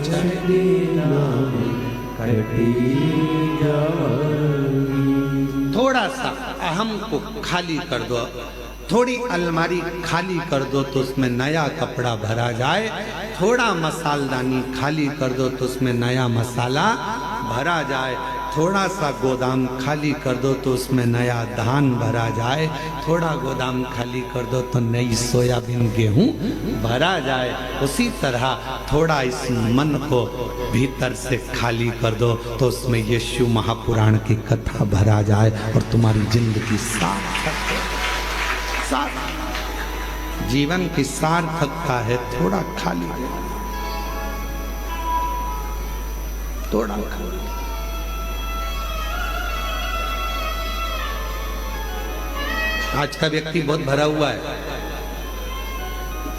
छड़ी कटी जावांगी। थोड़ा सा अहम को खाली कर दो, थोड़ी अलमारी खाली कर दो तो उसमें नया कपड़ा भरा जाए, थोड़ा मसालदानी खाली कर दो तो उसमें नया मसाला भरा जाए, थोड़ा सा गोदाम खाली कर दो तो उसमें नया धान भरा जाए, थोड़ा गोदाम खाली कर दो तो नई सोयाबीन गेहूं भरा जाए। उसी तरह थोड़ा इस मन को भीतर से खाली कर दो तो उसमें यीशु महापुराण की कथा भरा जाए और तुम्हारी जिंदगी सार्थक, जीवन की सार्थकता है थोड़ा खाली, थोड़ा खाली। आज का व्यक्ति बहुत भरा हुआ है,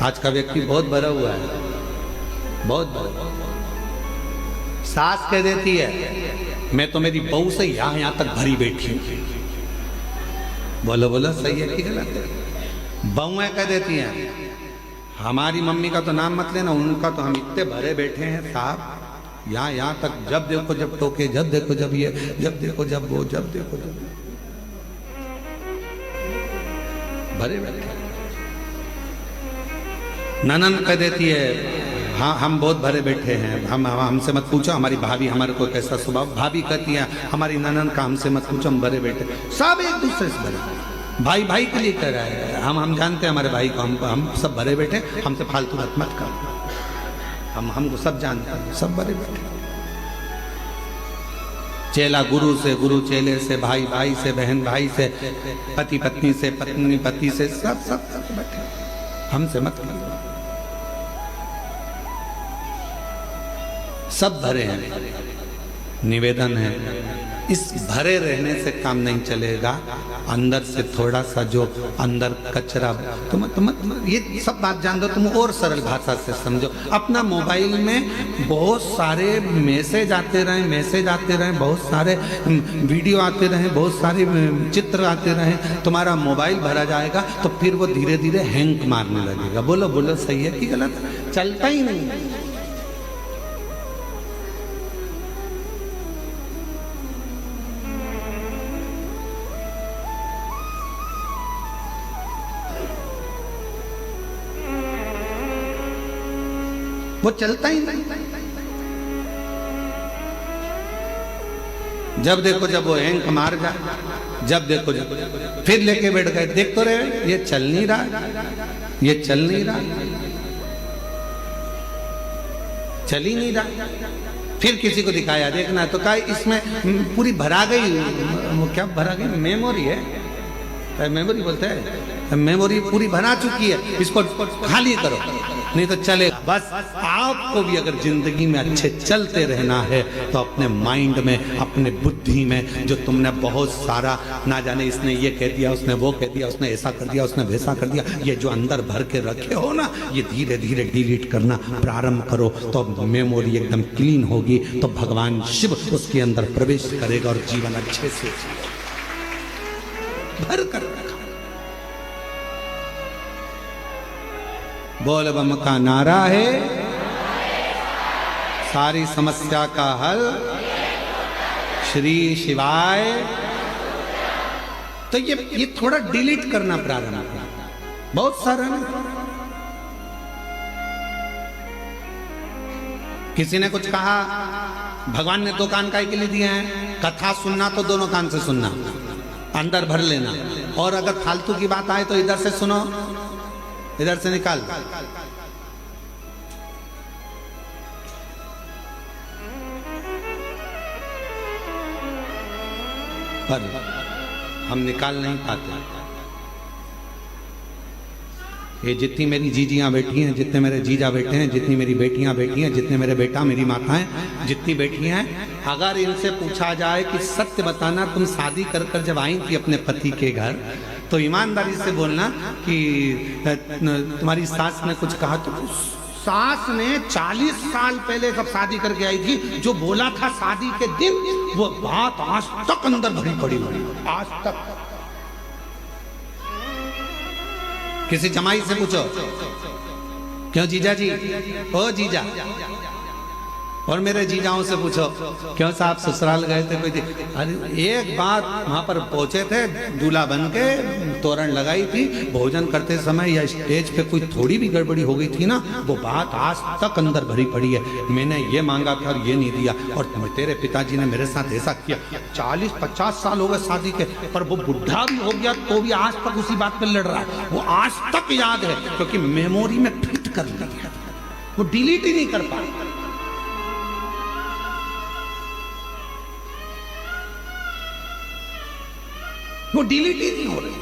आज का व्यक्ति बहुत भरा हुआ है, बहुत भरा। सास कह देती है मैं तो मेरी बहू से यहां तक भरी बैठी हूं। बोलो बोलो, सही है कि गलत है? बहुएं कह देती हैं हमारी मम्मी का तो नाम मत लेना, उनका तो हम इतने भरे बैठे हैं साहब, यहाँ तक, जब देखो जब टोके, जब देखो जब ये, जब देखो जब वो, जब देखो जब भरे बैठे। ननन कह देती है हाँ हम बहुत भरे बैठे हैं, हमसे मत पूछो, हमारी भाभी हमारे को कैसा स्वभाव। भाभी कहती है हमारी ननन का हमसे मत पूछो, हम भरे बैठे। सब एक दूसरे से भरे, भाई भाई के लिए कह रहा है, हम जानते हैं हमारे भाई को, हम सब भरे बैठे, हमसे फालतू बात मत कर, हमको सब जानते हैं, सब भरे बैठे। चेला गुरु से, गुरु चेले से, भाई भाई से, बहन भाई से, पति पत्नी से, पत्नी पति से, सब सब बैठे, हमसे मत कर, सब भरे हैं। निवेदन है इस भरे रहने से काम नहीं चलेगा, अंदर से थोड़ा सा जो अंदर कचरा, तुम ये सब बात जान दो, तुम और सरल भाषा से समझो। अपना मोबाइल में बहुत सारे मैसेज आते रहे, बहुत सारे वीडियो आते रहे, बहुत सारे चित्र आते रहे, तुम्हारा मोबाइल भरा जाएगा तो फिर वो धीरे धीरे हैंग मारने लगेगा। बोलो बोलो, सही है कि गलत? चलता ही नहीं। वो चलता ही नहीं। जब देखो जब वो हैंग मार जाए, जब देखो जब फिर लेके बैठ गए, देख तो रहे ये चल नहीं रहा। ये चल नहीं रहा, चल ही नहीं रहा। फिर किसी को दिखाया, देखना, तो कहा इसमें पूरी भरा गई, क्या भरा गई, मेमोरी है, मेमोरी बोलते हैं, मेमोरी पूरी भरा चुकी है, इसको खाली करो नहीं तो चलेगा। बस आपको भी अगर जिंदगी में अच्छे चलते रहना है तो अपने माइंड में, अपने बुद्धि में जो तुमने बहुत सारा, ना जाने इसने ये कह दिया, उसने वो कह दिया, उसने ऐसा कर दिया, उसने वैसा कर दिया, ये जो अंदर भर के रखे हो ना, ये धीरे धीरे डिलीट करना प्रारंभ करो तो मेमोरी एकदम क्लीन होगी, तो भगवान शिव उसके अंदर प्रवेश करेगा और जीवन अच्छे से भर कर रखा। बोल बम का नारा है, सारी समस्या का हल श्री शिवाय। तो ये थोड़ा डिलीट करना प्रारंभ करना, बहुत सारा ना। किसी ने कुछ कहा, भगवान ने 2 कान काहे के लिए दिए हैं? कथा सुनना तो दोनों कान से सुनना, अंदर भर लेना, और अगर फालतू की बात आए तो इधर से सुनो, इधर से निकाल। पर हम निकाल नहीं पाते। ये जितनी मेरी जीजियां बैठी हैं, जितने मेरे जीजा बैठे हैं, जितनी मेरी बेटियां बैठी हैं, जितने मेरे बेटा मेरी माताएं जितनी बैठी हैं, अगर इनसे पूछा जाए कि सत्य बताना, तुम शादी कर कर जब आई थी अपने पति के घर, तो ईमानदारी से बोलना कि तुम्हारी सास ने कुछ कहा, तो सास ने 40 साल पहले जब शादी करके आई थी, जो बोला था शादी के दिन, वो बात आज तक अंदर भरी पड़ी, आज तक। किसी जमाई से पूछो, क्यों जीजा जी, ओ जीजा, और मेरे जीजाओं से पूछो, क्यों साहब ससुराल गए थे कोई? अरे एक बात, वहां पर पहुंचे थे, दूल्हा बन के तोरण लगाई थी, भोजन करते समय या स्टेज पे कोई थोड़ी भी गड़बड़ी हो गई थी ना, वो बात आज तक अंदर भरी पड़ी है। मैंने ये मांगा था और ये नहीं दिया, और तेरे पिताजी ने मेरे साथ ऐसा किया। 40-50 साल हो गए शादी के, पर वो बुढ़ा भी हो गया तो भी आज तक उसी बात पे लड़ रहा है। वो आज तक याद है, क्योंकि मेमोरी में फिट कर लिया, वो डिलीट ही नहीं कर पाया। वो डिलीट ही नहीं हो रही,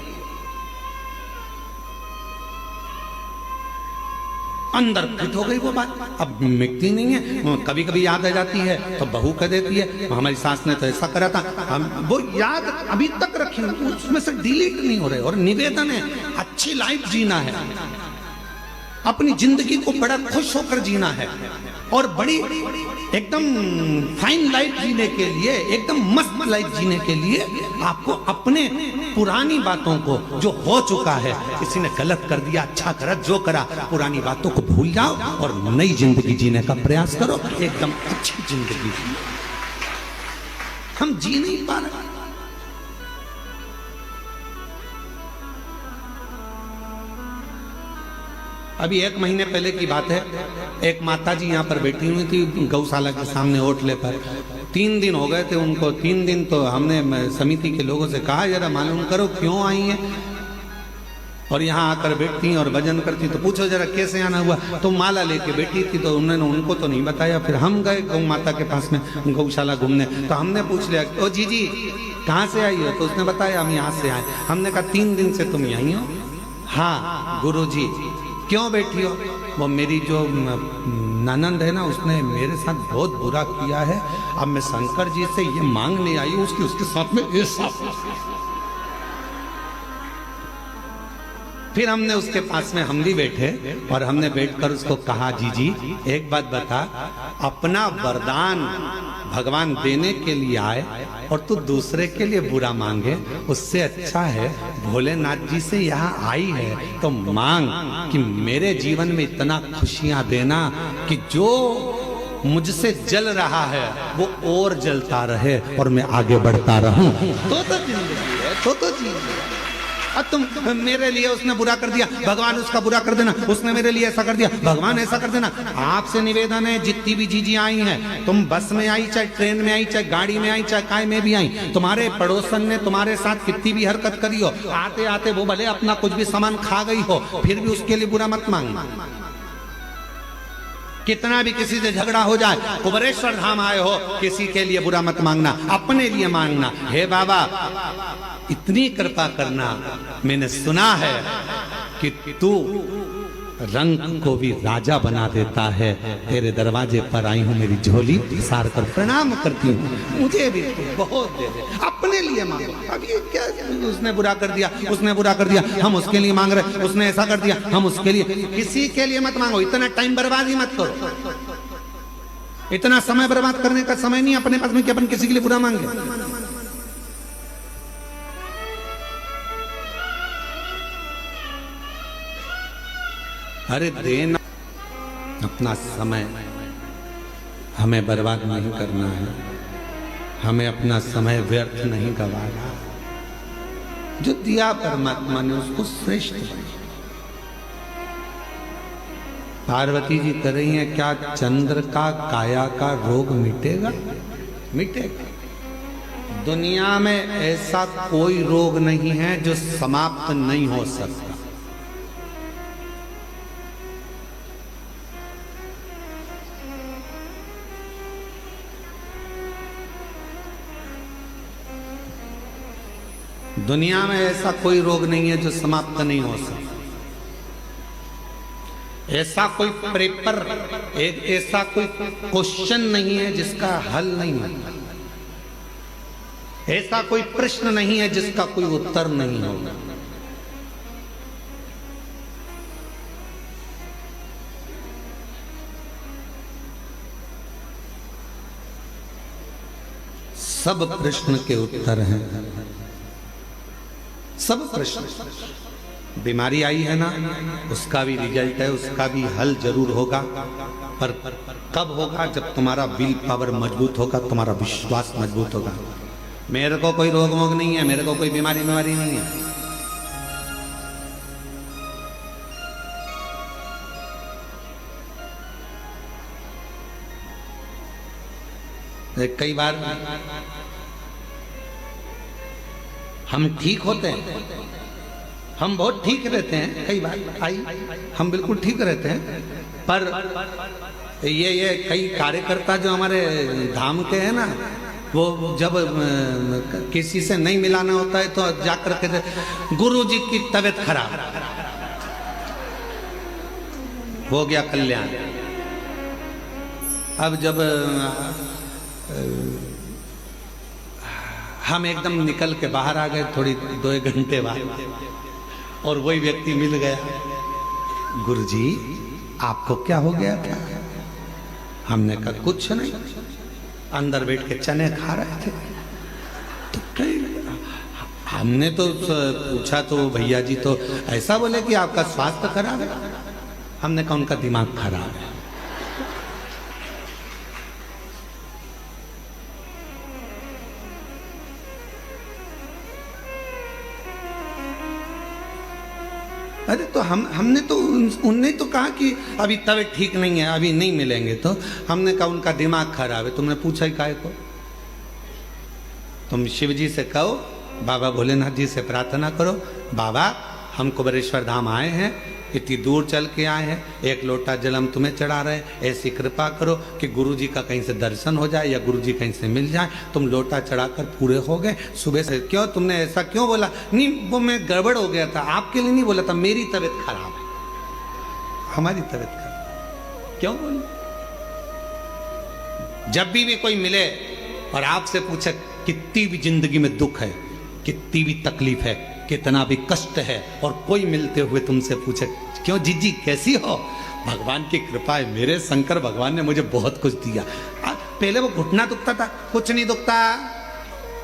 अंदर फिट हो गई वो बात, अब मिटती नहीं है। कभी कभी याद आ जाती है तो बहू कह देती है, हमारी सास ने तो ऐसा करा था, हम वो याद अभी तक रखे, उसमें से डिलीट नहीं हो रहे। और निवेदन है, अच्छी लाइफ जीना है, अपनी जिंदगी को बड़ा खुश होकर जीना है, और बड़ी एकदम फाइन लाइफ जीने के लिए, एकदम मस्त लाइफ जीने के लिए आपको अपने पुरानी बातों को, जो हो चुका है, किसी ने गलत कर दिया, अच्छा करा, जो करा, पुरानी बातों को भूल जाओ और नई जिंदगी जीने का प्रयास करो, एकदम अच्छी जिंदगी जियो। हम जी नहीं पा रहे। अभी 1 महीने पहले की बात है, एक माता जी यहाँ पर बैठी हुई थी गौशाला के सामने होटले पर। 3 दिन हो गए थे उनको। 3 दिन तो हमने समिति के लोगों से कहा, जरा मालूम करो क्यों आई हैं, और यहाँ आकर बैठती और भजन करती, तो पूछो जरा कैसे आना हुआ। तो माला लेके बैठी थी, तो उन्होंने उनको तो नहीं बताया। फिर हम गए गौ माता के पास में गौशाला घूमने, तो हमने पूछ लिया, ओ जीजी कहाँ से आई हो? तो उसने बताया हम यहाँ से आए। हमने कहा 3 दिन से तुम यहीं हो? हाँ गुरुजी। क्यों बैठी हो? वो मेरी जो ननंद है ना, उसने मेरे साथ बहुत बुरा किया है, अब मैं शंकर जी से ये मांगने आई हूँ उसके साथ में ये साफ। फिर हमने उसके पास में हम भी बैठे और हमने बैठकर उसको कहा, जीजी एक बात बता, अपना वरदान भगवान देने के लिए आए और तू दूसरे के लिए बुरा मांगे, उससे अच्छा है भोलेनाथ जी से यहाँ आई है तो मांग कि मेरे जीवन में इतना खुशियां देना कि जो मुझसे जल रहा है वो और जलता रहे और मैं आगे बढ़ता रहूं। तो जिंदगी है, तो जिंदगी। अब तुम मेरे लिए उसने बुरा कर दिया, भगवान उसका बुरा कर देना, उसने मेरे लिए ऐसा कर दिया, भगवान ऐसा कर देना। आपसे निवेदन है, जितनी भी जीजी आई हैं, तुम बस में आई, चाहे ट्रेन में आई, चाहे गाड़ी में आई, चाहे काय में भी आई, तुम्हारे पड़ोसन ने तुम्हारे साथ कितनी भी हरकत करी हो, आते आते वो भले अपना कुछ भी सामान खा गई हो, फिर भी उसके लिए बुरा मत मांगना। कितना भी किसी से झगड़ा हो जाए, कुबेरेश्वर धाम आए हो, किसी के लिए बुरा मत मांगना, अपने लिए मांगना। हे बाबा इतनी कृपा करना, मैंने सुना है कि तू रंग को भी राजा बना देता है, तेरे दरवाजे पर आई हूं, मेरी झोली सार कर प्रणाम करती हूँ, मुझे भी बहुत दे दे, अपने लिए मांगो। अब ये क्या, उसने बुरा कर दिया, उसने बुरा कर दिया, हम उसके लिए मांग रहे, उसने ऐसा कर दिया, हम उसके लिए, किसी के लिए मत मांगो। इतना टाइम बर्बाद ही मत करो, इतना समय बर्बाद करने का समय नहीं अपने पास में कि अपन किसी के लिए बुरा मांगे। अरे देना अपना समय, हमें बर्बाद नहीं करना है, हमें अपना समय व्यर्थ नहीं गंवाना। जो दिया परमात्मा ने उसको श्रेष्ठ बनाया। पार्वती जी कह रही हैं, क्या चंद्र का काया का रोग मिटेगा? मिटेगा। दुनिया में ऐसा कोई रोग नहीं है जो समाप्त नहीं हो सकता। दुनिया में ऐसा कोई रोग नहीं है जो समाप्त नहीं हो सकता। ऐसा कोई पेपर, एक ऐसा कोई क्वेश्चन नहीं है जिसका हल नहीं है, ऐसा कोई प्रश्न नहीं है जिसका कोई उत्तर नहीं होगा। सब प्रश्न के उत्तर हैं, सब प्रश्न। बीमारी आई है ना, उसका भी रिजल्ट है, उसका भी हल जरूर होगा, पर कब होगा? जब तुम्हारा विल पावर मजबूत होगा, तुम्हारा विश्वास मजबूत होगा। मेरे को कोई रोग वोग नहीं है, मेरे को कोई बीमारी नहीं है। कई बार हम ठीक होते हैं, हम बहुत ठीक रहते हैं, कई बार आई हम बिल्कुल ठीक रहते हैं, पर ये कई कार्यकर्ता जो हमारे धाम के हैं ना, वो जब किसी से नहीं मिलाना होता है तो जाकर कहते गुरु जी की तबीयत खराब, हो गया कल्याण। अब जब हम एकदम निकल के बाहर आ गए थोड़ी 2 घंटे बाद, और वही व्यक्ति मिल गया, गुरुजी आपको क्या हो गया था? हमने कहा कुछ नहीं, अंदर बैठ के चने खा रहे थे। तो हमने तो पूछा तो भैया जी तो ऐसा बोले कि आपका स्वास्थ्य खराब है। हमने कहा उनका दिमाग खराब है। अरे तो हमने तो उनने तो कहा कि अभी तबीयत ठीक नहीं है, अभी नहीं मिलेंगे। तो हमने कहा उनका दिमाग खराब है। तुमने पूछा ही काहे को? तुम शिव जी से कहो, बाबा भोलेनाथ जी से प्रार्थना करो, बाबा हम कुबेरेश्वर धाम आए हैं, इतनी दूर चल के आए हैं, 1 लोटा जल हम तुम्हें चढ़ा रहे हैं, ऐसी कृपा करो कि गुरु जी का कहीं से दर्शन हो जाए या गुरु जी कहीं से मिल जाए। तुम लोटा चढ़ाकर पूरे हो गए सुबह से। क्यों तुमने ऐसा क्यों बोला? नहीं वो मैं गड़बड़ हो गया था, आपके लिए नहीं बोला था, मेरी तबीयत खराब है, हमारी तबीयत खराब। क्यों बोले? जब भी कोई मिले और आपसे पूछे कितनी भी जिंदगी में दुख है, कितनी भी तकलीफ है, कितना भी कष्ट है, और कोई मिलते हुए तुमसे पूछे क्यों जीजी कैसी हो? भगवान की कृपा है, मेरे शंकर भगवान ने मुझे बहुत कुछ दिया। पहले वो घुटना दुखता था, कुछ नहीं दुखता।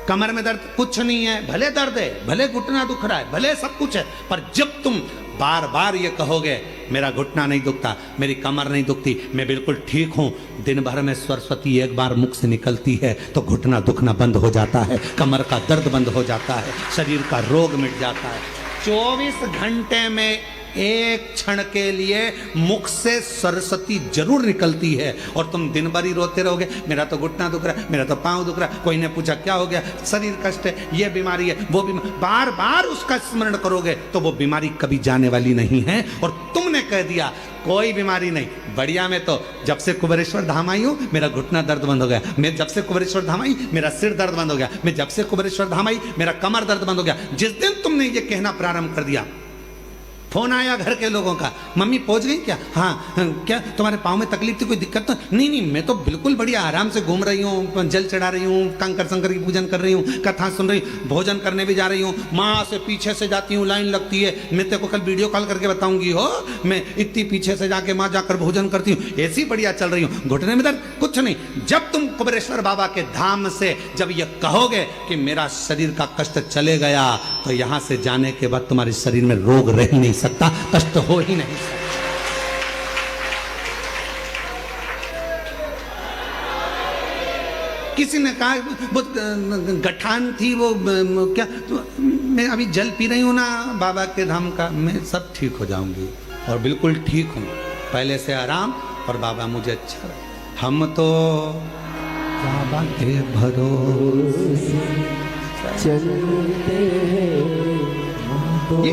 कमर में दर्द, कुछ नहीं है, भले दर्द है, भले घुटना दुख रहा है, भले सब कुछ है, पर जब तुम बार बार ये कहोगे मेरा घुटना नहीं दुखता, मेरी कमर नहीं दुखती, मैं बिल्कुल ठीक हूं, दिन भर में सरस्वती एक बार मुख से निकलती है तो घुटना दुखना बंद हो जाता है, कमर का दर्द बंद हो जाता है, शरीर का रोग मिट जाता है। 24 घंटे में एक क्षण के लिए मुख से सरस्वती जरूर निकलती है, और तुम दिन भर ही रोते रहोगे, मेरा तो घुटना दुख रहा है, मेरा तो पांव दुख रहा है, कोई ने पूछा क्या हो गया, शरीर कष्ट है, ये बीमारी है, वो बीमारी, बार बार उसका स्मरण करोगे तो वो बीमारी कभी जाने वाली नहीं है। और तुमने कह दिया कोई बीमारी नहीं, बढ़िया, मैं तो जब से कुबेरेश्वर धाम आई हूं मेरा घुटना दर्द बंद हो गया, मैं जब से कुबेरेश्वर धाम आई मेरा सिर दर्द बंद हो गया, मैं जब से कुबेरेश्वर धाम आई मेरा कमर दर्द बंद हो गया। जिस दिन तुमने ये कहना प्रारंभ कर दिया, फोन आया घर के लोगों का, मम्मी पहुंच गई क्या, हाँ क्या तुम्हारे पाँव में तकलीफ थी, कोई दिक्कत तो नहीं? नहीं, मैं तो बिल्कुल बढ़िया आराम से घूम रही हूँ, जल चढ़ा रही हूँ, कंकर शंकर की पूजन कर रही हूँ, कथा सुन रही हूँ, भोजन करने भी जा रही हूँ, माँ से पीछे से जाती हूँ, लाइन लगती है, मैं तेरे को कल वीडियो कॉल करके बताऊंगी हो, मैं इतनी पीछे से जाके माँ जाकर भोजन करती हूँ, ऐसी बढ़िया चल रही हूँ, घुटने में दर्द कुछ नहीं। जब तुम कुबेरेश्वर बाबा के धाम से जब ये कहोगे कि मेरा शरीर का कष्ट चले गया, तो यहाँ से जाने के बाद तुम्हारे शरीर में रोग रह नहीं सकता, कष्ट हो ही नहीं सकता। किसी ने कहा वो गठान थी, वो क्या, मैं अभी जल पी रही हूं ना बाबा के धाम का, मैं सब ठीक हो जाऊंगी, और बिल्कुल ठीक हूं, पहले से आराम, और बाबा मुझे अच्छा रहे। हम तो बाबा के भरोसे चलते, ये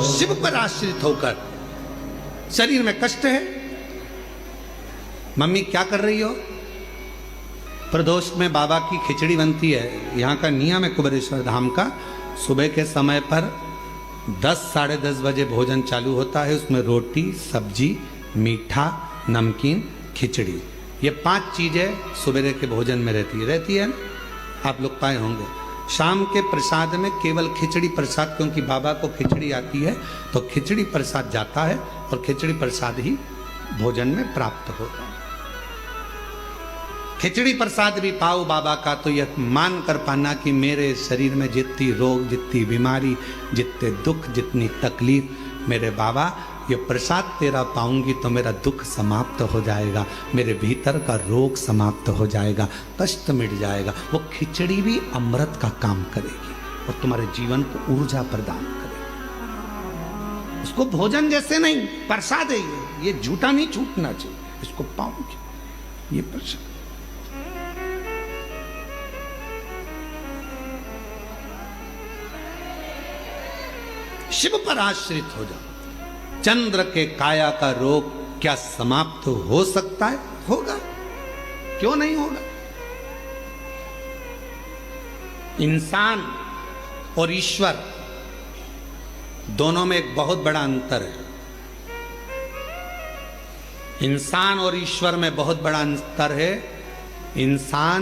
शिव पर आश्रित होकर। शरीर में कष्ट है, मम्मी क्या कर रही हो, प्रदोष में बाबा की खिचड़ी बनती है, यहाँ का नियम है कुबेरेश्वर धाम का, सुबह के समय पर 10 साढ़े 10 बजे भोजन चालू होता है, उसमें रोटी, सब्जी, मीठा, नमकीन, खिचड़ी, ये 5 चीजें सुबह के भोजन में रहती है ना, आप लोग पाए होंगे। शाम के प्रसाद में केवल खिचड़ी प्रसाद, क्योंकि बाबा को खिचड़ी आती है, तो खिचड़ी प्रसाद जाता है, और खिचड़ी प्रसाद ही भोजन में प्राप्त होता है। खिचड़ी प्रसाद भी पाओ बाबा का, तो यह मान कर पाना कि मेरे शरीर में जितनी रोग, जितनी बीमारी, जितने दुख, जितनी तकलीफ, मेरे बाबा ये प्रसाद तेरा पाऊंगी तो मेरा दुख समाप्त हो जाएगा, मेरे भीतर का रोग समाप्त हो जाएगा, कष्ट मिट जाएगा। वो खिचड़ी भी अमृत का काम करेगी और तुम्हारे जीवन को ऊर्जा प्रदान करेगी। उसको भोजन जैसे नहीं, प्रसाद है ये झूठा नहीं छूटना चाहिए, इसको पाऊंगी, ये प्रसाद। शिव पर आश्रित हो जाओ। चंद्र के काया का रोग क्या समाप्त हो सकता है? होगा, क्यों नहीं होगा। इंसान और ईश्वर दोनों में एक बहुत बड़ा अंतर है। इंसान और ईश्वर में बहुत बड़ा अंतर है। इंसान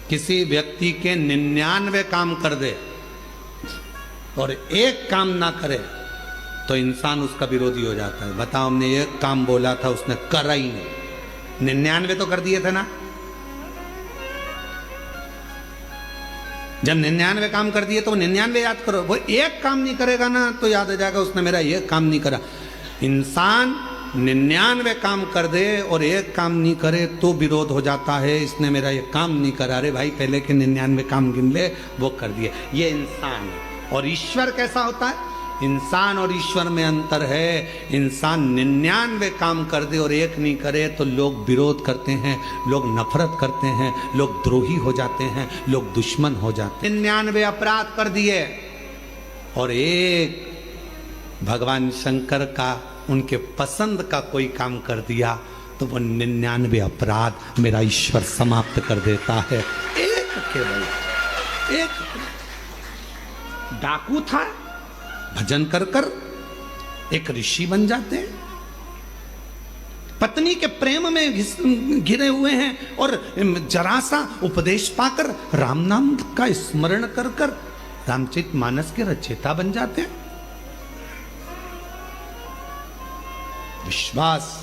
किसी व्यक्ति के 99 काम कर दे और एक काम ना करे तो इंसान उसका विरोधी हो जाता है। बताओ, हमने एक काम बोला था, उसने करा ही नहीं, 99 तो कर दिए थे ना। जब 99 काम कर दिए तो 99 याद करो। वो एक काम नहीं करेगा ना तो याद आ जाएगा उसने मेरा ये काम नहीं करा। इंसान 99 काम कर दे और एक काम नहीं करे तो विरोध हो जाता है, इसने मेरा ये काम नहीं करा। अरे भाई, पहले के 99 काम गिन ले, वो कर दिए। ये इंसान है। और ईश्वर कैसा होता है? इंसान और ईश्वर में अंतर है। इंसान 99 काम कर दे और एक नहीं करे तो लोग विरोध करते हैं, लोग नफरत करते हैं, लोग द्रोही हो जाते हैं, लोग दुश्मन हो जाते हैं। 99 अपराध कर दिए और एक भगवान शंकर का, उनके पसंद का कोई काम कर दिया तो वो 99 अपराध मेरा ईश्वर समाप्त कर देता है। एक केवल एक डाकू था, भजन कर कर एक ऋषि बन जाते हैं। पत्नी के प्रेम में घिरे हुए हैं और जरा सा उपदेश पाकर राम नाम का स्मरण कर कर रामचरितमानस के रचयिता बन जाते हैं। विश्वास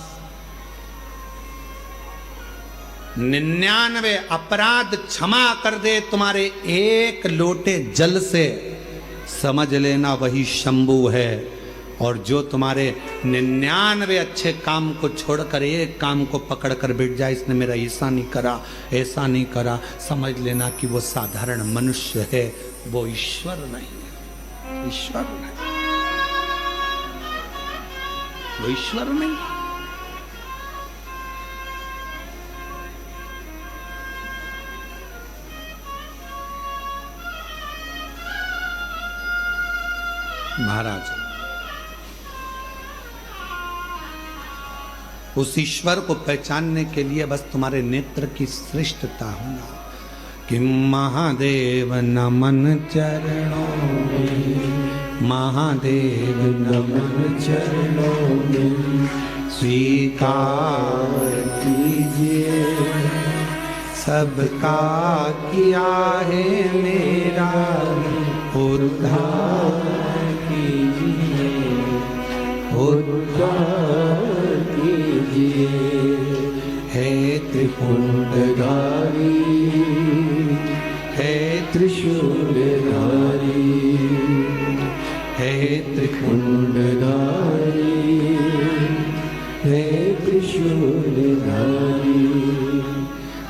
99 अपराध क्षमा कर दे तुम्हारे एक लोटे जल से, समझ लेना वही शंभु है। और जो तुम्हारे 99 अच्छे काम को छोड़कर एक काम को पकड़कर बैठ जाए, इसने मेरा ऐसा नहीं करा, ऐसा नहीं करा, समझ लेना कि वो साधारण मनुष्य है, वो ईश्वर नहीं है। ईश्वर नहीं, वो ईश्वर नहीं। महाराज, उस ईश्वर को पहचानने के लिए बस तुम्हारे नेत्र की श्रेष्ठता होना कि महादेव नमन चरणों में, महादेव नमन चरणों में, स्वीकार कीजिए सबका किया है मेरा उद्धार कीजिए, उद्धार कीजिए। हे त्रिपुंडधारी, हे त्रिशूलधारी, हे त्रिपुंडधारी, हे त्रिशूलधारी।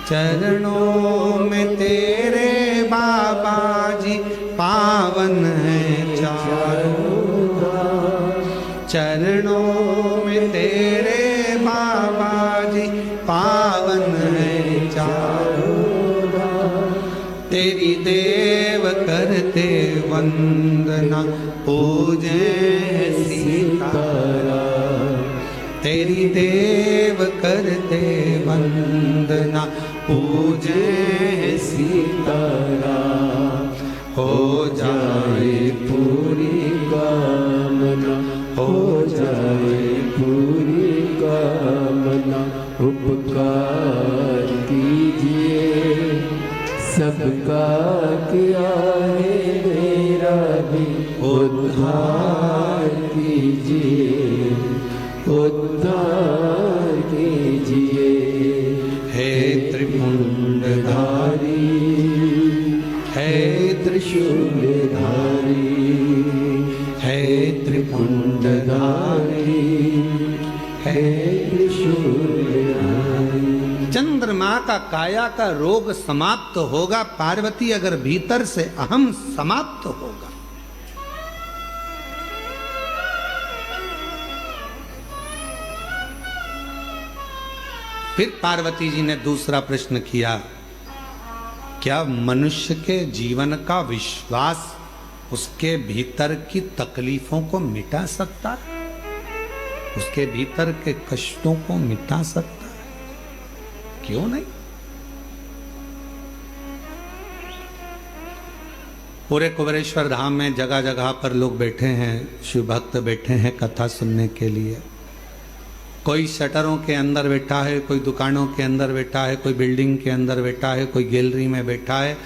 चरणों में तेरे बाबा जी पावन है चारों, चरणों में तेरे बाबा जी पावन है चारों। तेरी देव करते वंदना पूजे सीतारा, तेरी देव करते वंदना पूजे सीतारा। हो जाए पूरी कामना, हो जाए पूरी कामना। उपकार कीजिए सबका किया है मेरा भी उद्धार कीजिए, उद्धार कीजिए। हे त्रिपुंडधारी, हे त्रिशूलधारी, हे त्रिपुंडधारी, हे त्रिशूलधारी। चंद्रमा का काया का रोग समाप्त होगा पार्वती अगर भीतर से अहम समाप्त होगा। फिर पार्वती जी ने दूसरा प्रश्न किया, क्या मनुष्य के जीवन का विश्वास उसके भीतर की तकलीफों को मिटा सकता है, उसके भीतर के कष्टों को मिटा सकता है? क्यों नहीं? पूरे कुबेरेश्वर धाम में जगह जगह पर लोग बैठे हैं, शिव भक्त बैठे हैं कथा सुनने के लिए। कोई शटरों के अंदर बैठा है, कोई दुकानों के अंदर बैठा है, कोई बिल्डिंग के अंदर बैठा है, कोई गैलरी में बैठा है,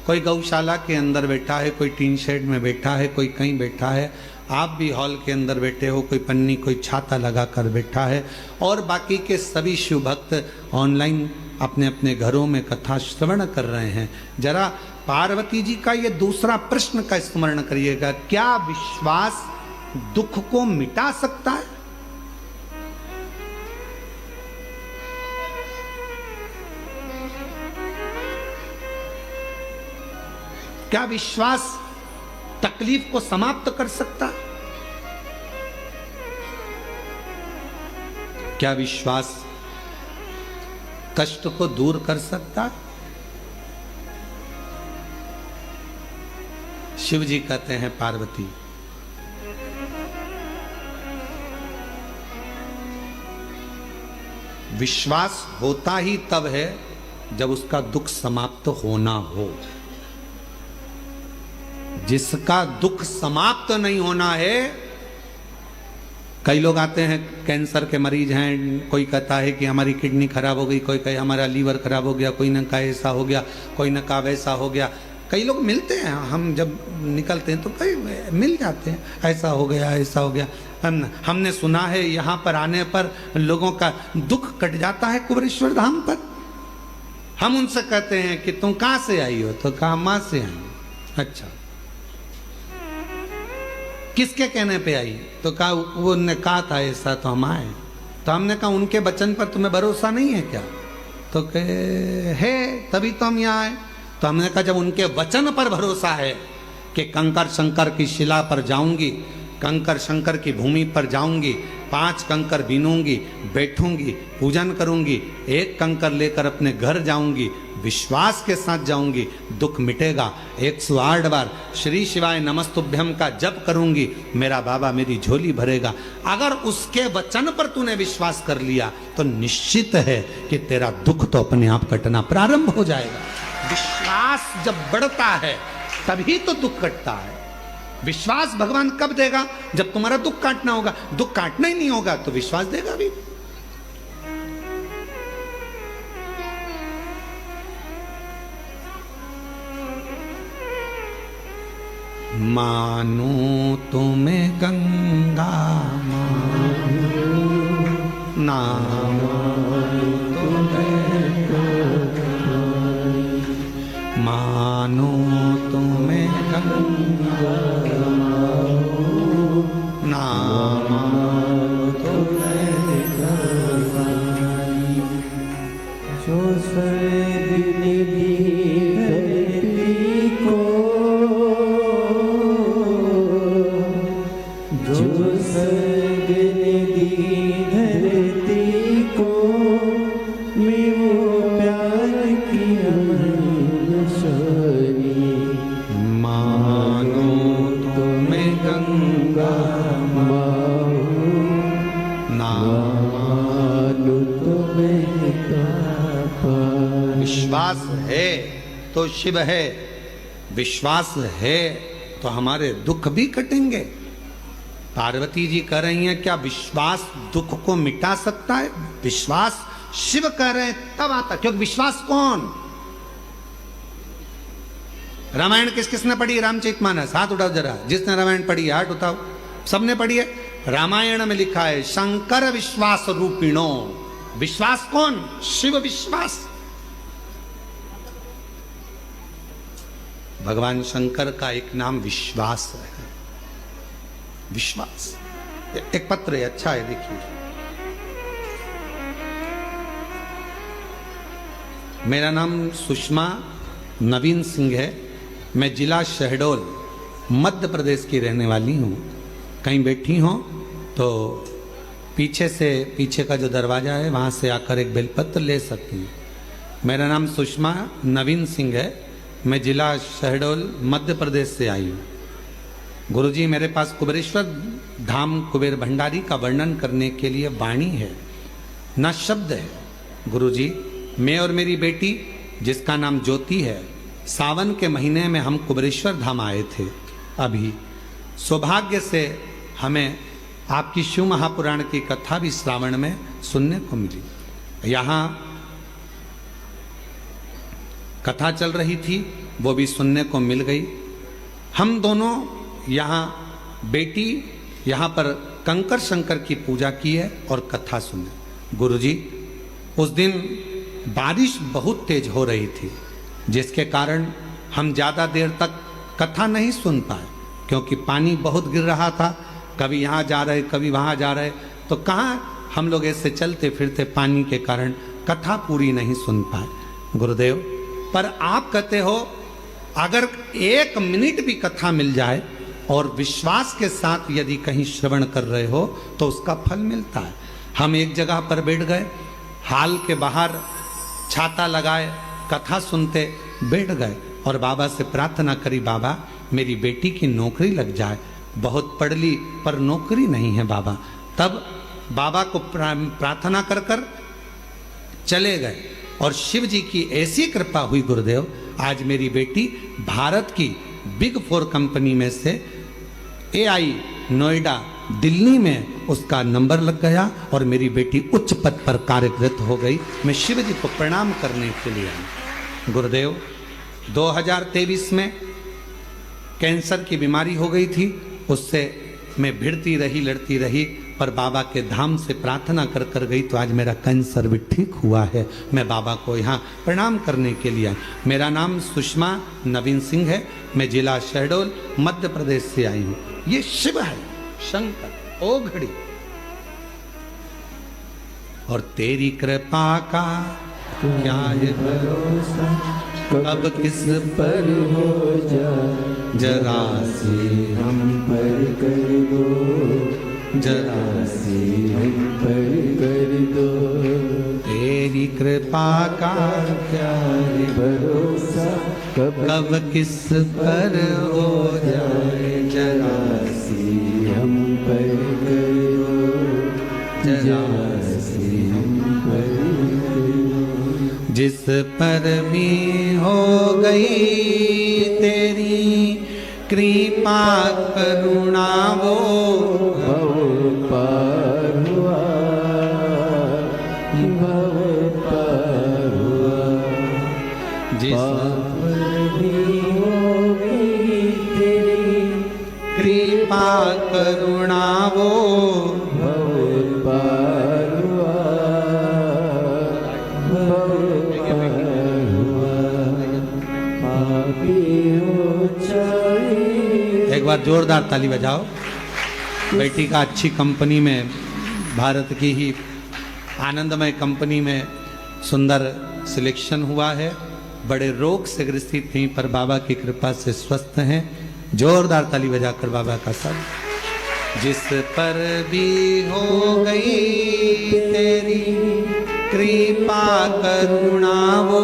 कोई गौशाला के अंदर बैठा है, कोई टीन शेड में बैठा है, कोई कहीं बैठा है। आप भी हॉल के अंदर बैठे हो, कोई पन्नी कोई छाता लगा कर बैठा है, और बाकी के सभी शिव भक्त ऑनलाइन अपने अपने घरों में कथा श्रवण कर रहे हैं। जरा पार्वती जी का ये दूसरा प्रश्न का स्मरण करिएगा, क्या विश्वास दुख को मिटा सकता है? क्या विश्वास तकलीफ को समाप्त कर सकता? क्या विश्वास कष्ट को दूर कर सकता? शिव जी कहते हैं पार्वती, विश्वास होता ही तब है जब उसका दुख समाप्त होना हो। जिसका दुख समाप्त नहीं होना है, कई लोग आते हैं कैंसर के मरीज हैं, कोई कहता है कि हमारी किडनी खराब हो गई, कोई कहे हमारा लीवर खराब हो गया, कोई न कहा ऐसा हो गया, कोई न कहा वैसा हो गया। कई लोग मिलते हैं, हम जब निकलते हैं तो कई मिल जाते हैं, ऐसा हो गया ऐसा हो गया। हमने सुना है यहाँ पर आने पर लोगों का दुख कट जाता है कुबेरेश्वर धाम पर। हम उनसे कहते हैं कि तुम कहाँ से आई हो, तो कहा माँ से आई। अच्छा, किसके कहने पे आई? तो कहा वो ने कहा था ऐसा तो हम आए। तो हमने कहा उनके वचन पर तुम्हें भरोसा नहीं है क्या? तो कहे है, तभी तो हम यहाँ आए। तो हमने कहा जब उनके वचन पर भरोसा है कि कंकर शंकर की शिला पर जाऊंगी, कंकर शंकर की भूमि पर जाऊंगी, 5 कंकर बीनूंगी, बैठूंगी, पूजन करूंगी, 1 कंकर लेकर अपने घर जाऊंगी, विश्वास के साथ जाऊंगी, दुख मिटेगा। 108 बार श्री शिवाय नमस्तुभ्यम का जप करूंगी, मेरा बाबा मेरी झोली भरेगा। अगर उसके वचन पर तूने विश्वास कर लिया तो निश्चित है कि तेरा दुख तो अपने आप कटना प्रारंभ हो जाएगा। विश्वास जब बढ़ता है तभी तो दुख कटता है। विश्वास भगवान कब देगा? जब तुम्हारा दुख काटना होगा। दुख काटना ही नहीं होगा तो विश्वास देगा भी? मानो तुम्हें गंगा ना मानो तुम्हें गंगा ना जो सर्वनिधि धरती को, जो सर्वनिधि धरती को, मैं वो प्यार की अमर शोरी। मानो तुम्हें गंगा ना विश्वास है तो शिव है, विश्वास है तो हमारे दुख भी कटेंगे। पार्वती जी कह रही हैं क्या विश्वास दुख को मिटा सकता है? विश्वास शिव कह रहे हैं तब आता, क्योंकि विश्वास कौन? रामायण किस किसने पढ़ी? रामचरितमानस, हाथ उठाओ जरा। जिसने रामायण पढ़ी है हाथ उठाओ। सबने पढ़ी है। रामायण में लिखा है शंकर विश्वास रूपिणो। विश्वास कौन? शिव विश्वास। भगवान शंकर का एक नाम विश्वास है। विश्वास। एक पत्र है, अच्छा है, देखिए। मेरा नाम सुषमा नवीन सिंह है। मैं जिला शहडोल मध्य प्रदेश की रहने वाली हूँ। कहीं बैठी हो तो पीछे का जो दरवाज़ा है वहाँ से आकर एक बेलपत्र ले सकती हैं। मेरा नाम सुषमा नवीन सिंह है। मैं जिला शहडोल मध्य प्रदेश से आई हूँ। गुरुजी मेरे पास कुबेरेश्वर धाम कुबेर भंडारी का वर्णन करने के लिए वाणी है, न शब्द है। गुरुजी, मैं और मेरी बेटी जिसका नाम ज्योति है, सावन के महीने में हम कुबेरेश्वर धाम आए थे। अभी सौभाग्य से हमें आपकी शिव महापुराण की कथा भी श्रावण में सुनने को मिली। यहाँ कथा चल रही थी, वो भी सुनने को मिल गई। हम दोनों यहाँ, बेटी यहाँ पर कंकर शंकर की पूजा की है और कथा सुने। गुरुजी, उस दिन बारिश बहुत तेज हो रही थी, जिसके कारण हम ज़्यादा देर तक कथा नहीं सुन पाए, क्योंकि पानी बहुत गिर रहा था। कभी यहाँ जा रहे, कभी वहाँ जा रहे, तो कहाँ हम लोग ऐसे चलते फिरते पानी के कारण कथा पूरी नहीं सुन पाए। गुरुदेव, पर आप कहते हो अगर 1 मिनट भी कथा मिल जाए और विश्वास के साथ यदि कहीं श्रवण कर रहे हो तो उसका फल मिलता है। हम एक जगह पर बैठ गए, हाल के बाहर छाता लगाए, कथा सुनते बैठ गए और बाबा से प्रार्थना करी, बाबा मेरी बेटी की नौकरी लग जाए। बहुत पढ़ ली पर नौकरी नहीं है बाबा। तब बाबा को प्रार्थना कर कर चले गए और शिव जी की ऐसी कृपा हुई गुरुदेव, आज मेरी बेटी भारत की बिग 4 कंपनी में से AI नोएडा दिल्ली में उसका नंबर लग गया और मेरी बेटी उच्च पद पर कार्यरत हो गई। मैं शिव जी को प्रणाम करने के लिए आया। गुरुदेव, 2023 में कैंसर की बीमारी हो गई थी, उससे मैं भिड़ती रही, लड़ती रही। पर बाबा के धाम से प्रार्थना कर कर गई तो आज मेरा कैंसर भी ठीक हुआ है। मैं बाबा को यहाँ प्रणाम करने के लिए आई। मेरा नाम सुषमा नवीन सिंह है। मैं जिला शहडोल मध्य प्रदेश से आई हूँ। ये शिव है, शंकर ओघड़ी। और तेरी कृपा का क्या है भरोसा, कब किस पर हो जाए, जरा से हम पर कर दो, जरा से हम पर कर दो। तेरी कृपा का क्या है भरोसा, कब किस पर हो जाए, जरा से हम पर कर दो, जरा से हम पर कर दो। जिस पर भी हो गई तेरी कृपा करुणा वो भव पार हुआ, भव पार हुआ। जिस पर भी हो गई तेरी कृपा करुणा वो भव पार हुआ, भव पार हुआ। एक बार जोरदार ताली बजाओ। बेटी का अच्छी कंपनी में, भारत की ही आनंदमय कंपनी में सुंदर सिलेक्शन हुआ है। बड़े रोग से ग्रसित थी पर बाबा की कृपा से स्वस्थ हैं। जोरदार ताली बजाकर बाबा का सब। जिस पर भी हो गई तेरी कृपा करुणा वो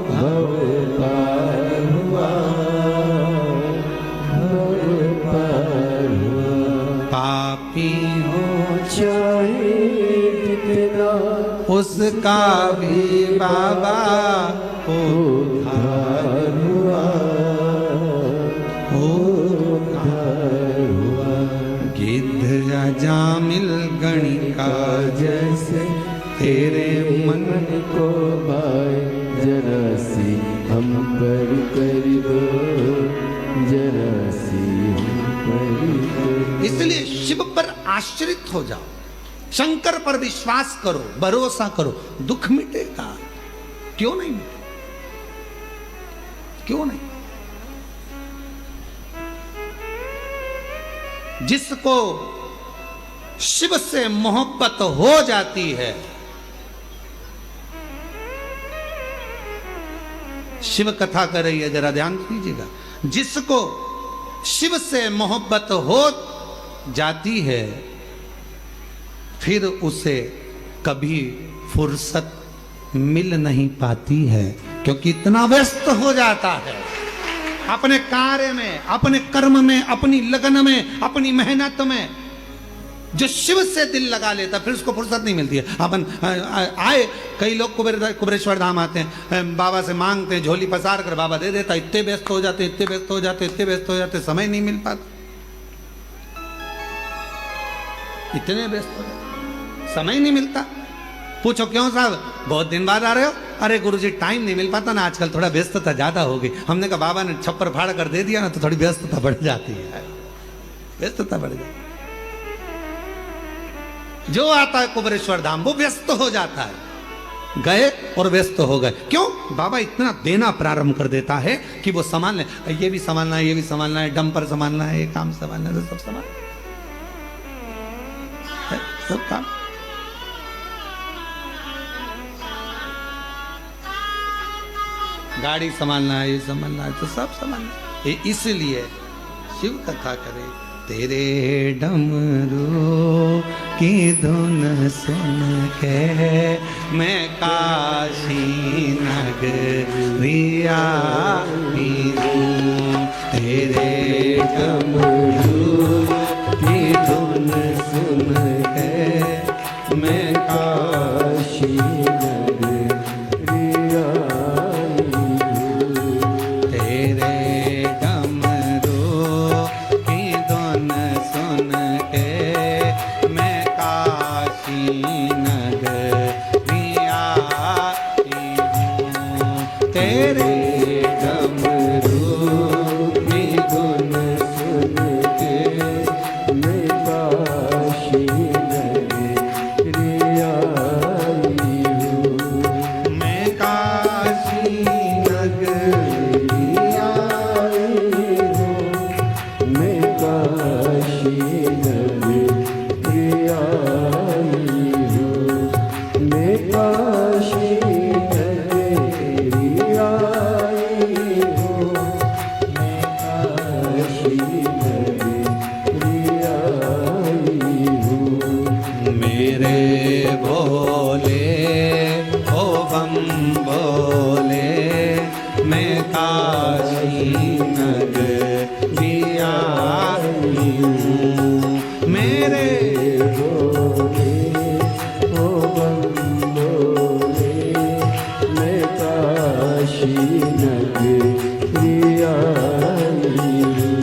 भव पार हुआ, भव पार हुआ। पापी हो चाहे कितना, उसका भी बाबा उद्धार हुआ, उद्धार हुआ। गिद्ध जामिल गणिका जैसे तेरे मन को भाए, जरा सी हम पर कर दो, जरा सी हम पर कर दो। इसलिए शिव पर आश्रित हो जाओ, शंकर पर विश्वास करो, भरोसा करो, दुख मिटेगा। क्यों नहीं मिटेगा? क्यों नहीं? जिसको शिव से मोहब्बत हो जाती है, शिव कथा कर रही है, जरा ध्यान दीजिएगा। जिसको शिव से मोहब्बत हो जाती है फिर उसे कभी फुर्सत मिल नहीं पाती है, क्योंकि इतना व्यस्त हो जाता है अपने कार्य में, अपने कर्म में, अपनी लगन में, अपनी मेहनत में। जो शिव से दिल लगा लेता फिर उसको फुर्सत नहीं मिलती है। अपन आए कई लोग कुबेरेश्वर धाम आते हैं, बाबा से मांगते हैं, झोली पसार कर बाबा दे देता। इतने व्यस्त हो जाते, इतने व्यस्त हो जाते, इतने व्यस्त हो जाते, समय नहीं मिल पाता। इतने व्यस्त हो जाते, समय नहीं मिलता। पूछो क्यों साहब, बहुत दिन बाद आ रहे हो? अरे गुरुजी टाइम नहीं मिल पाता ना, आजकल थोड़ा व्यस्तता ज्यादा हो गई। हमने कहा बाबा ने छप्पर फाड़ कर दे दिया ना तो थोड़ी व्यस्तता बढ़ जाती है, व्यस्तता बढ़ जाती है। जो आता है कुबेरेश्वर धाम वो व्यस्त हो जाता है। गए और व्यस्त हो गए। क्यों? बाबा इतना देना प्रारंभ कर देता है कि वो संभाल ले, ये भी संभालना है, ये भी संभालना है, डंपर संभालना है, ये काम संभालना है, सब संभाल सब काम। गाड़ी संभालना है, ये संभालना है, तो सब संभालना है। इसलिए शिव कथा करे। तेरे डमरू की धुन सुन के मैं काशी नगरिया हूँ। तेरे डमरू की धुन सुन के मैं काशी नगरिया हूँ। तेरे तेरे डमरू की धुन सुन नगरिया आई हूँ। मेरे बोले ओ बम बोले मैं काशी नगरिया आई हूँ।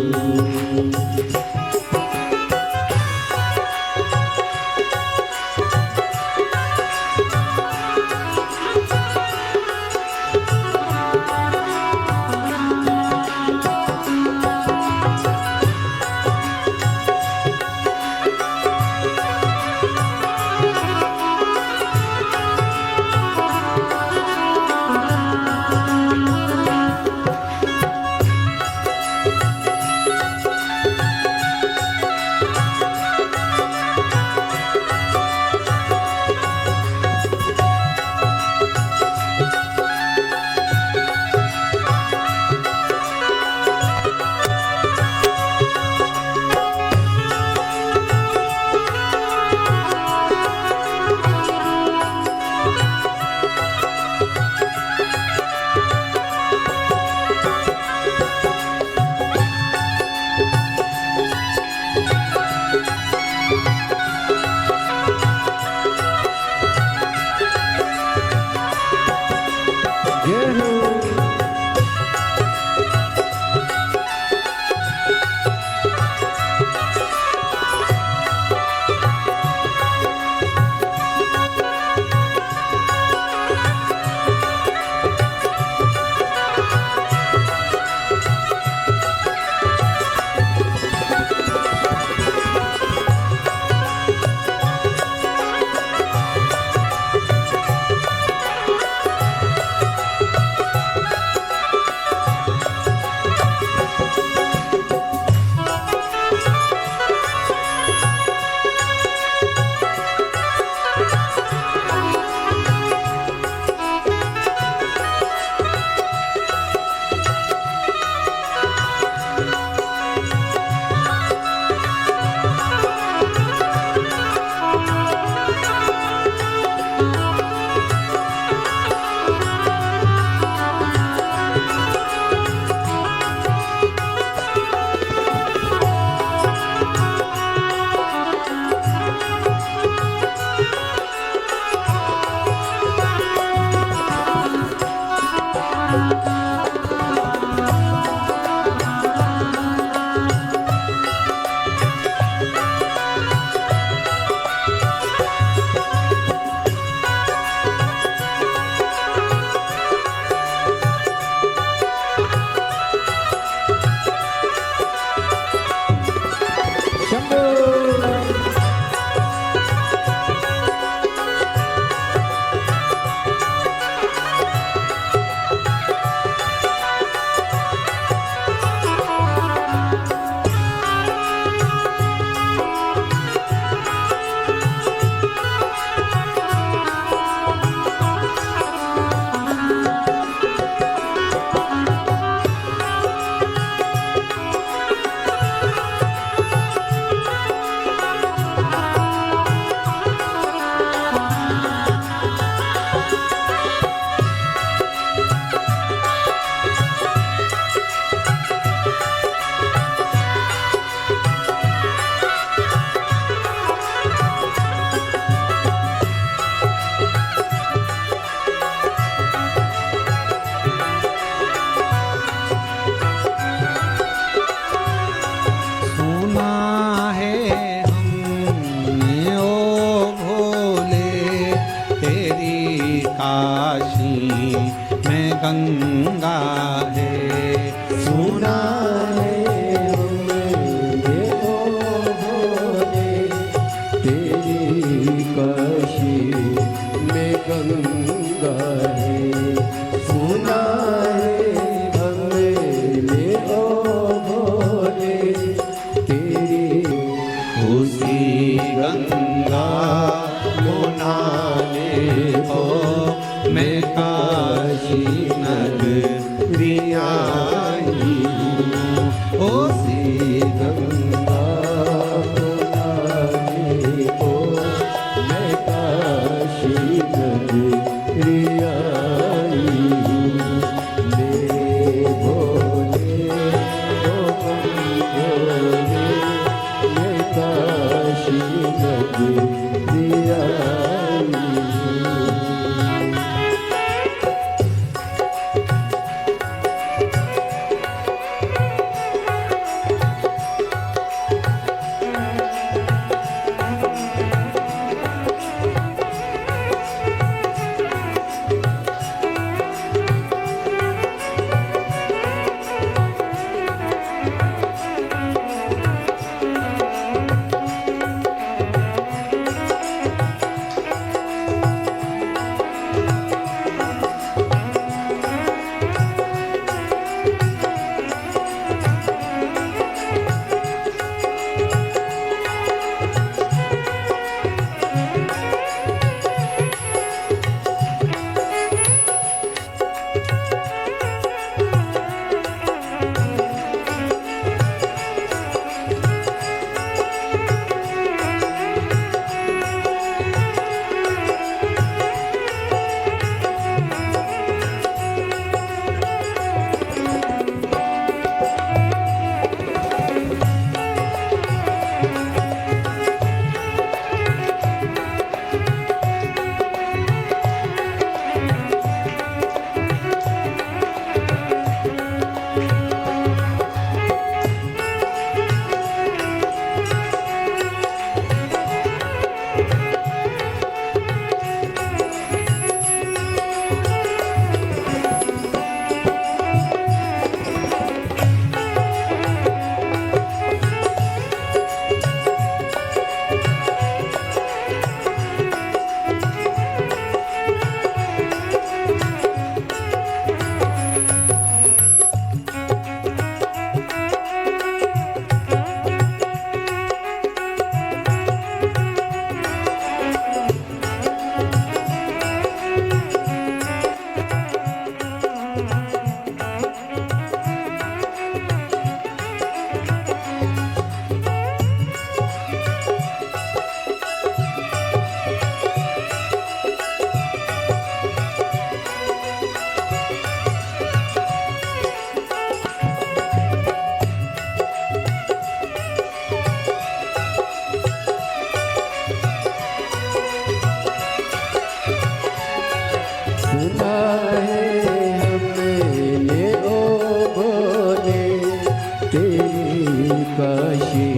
काशी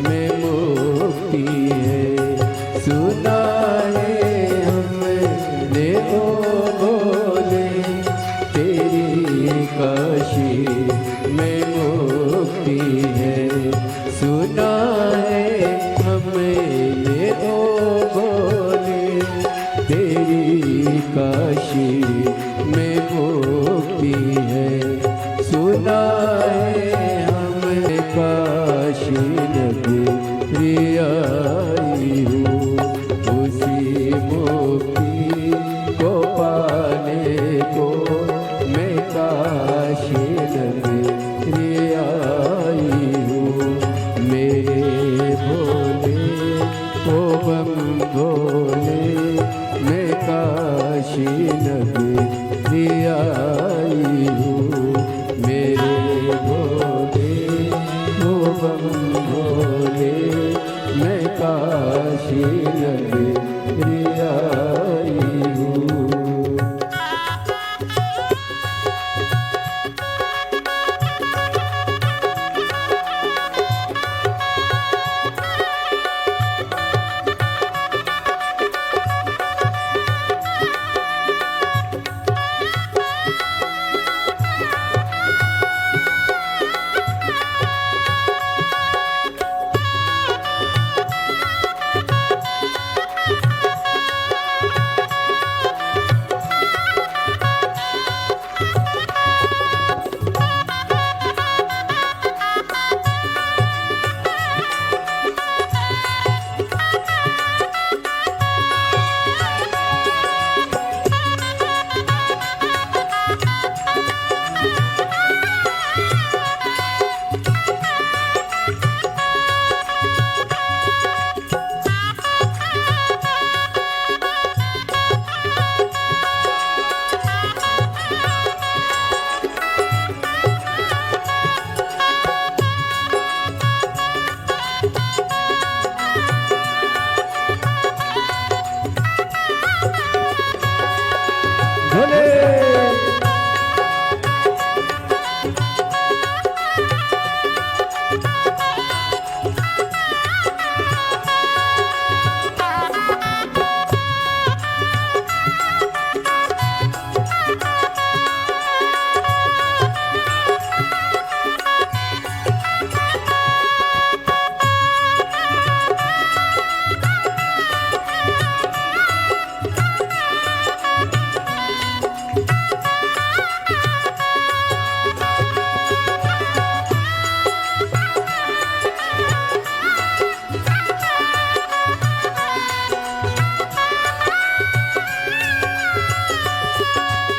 में मुक्ति है। सुना है हमने ओ बोले तेरी काशी में मुक्ति है। सुना है हमने ओ बोले तेरी काशी में मुक्ति है। सुना है हमने काशी नगरी आई हूँ, उसी मुक्ति को पाने को मैं काशी नगरी आई हूँ। मेरे भोले ओ बम भोले मैं काशी नगरी आई हूँ। मेरे भोले ओ बम भोले मैं काशी नगरी आई हूँ।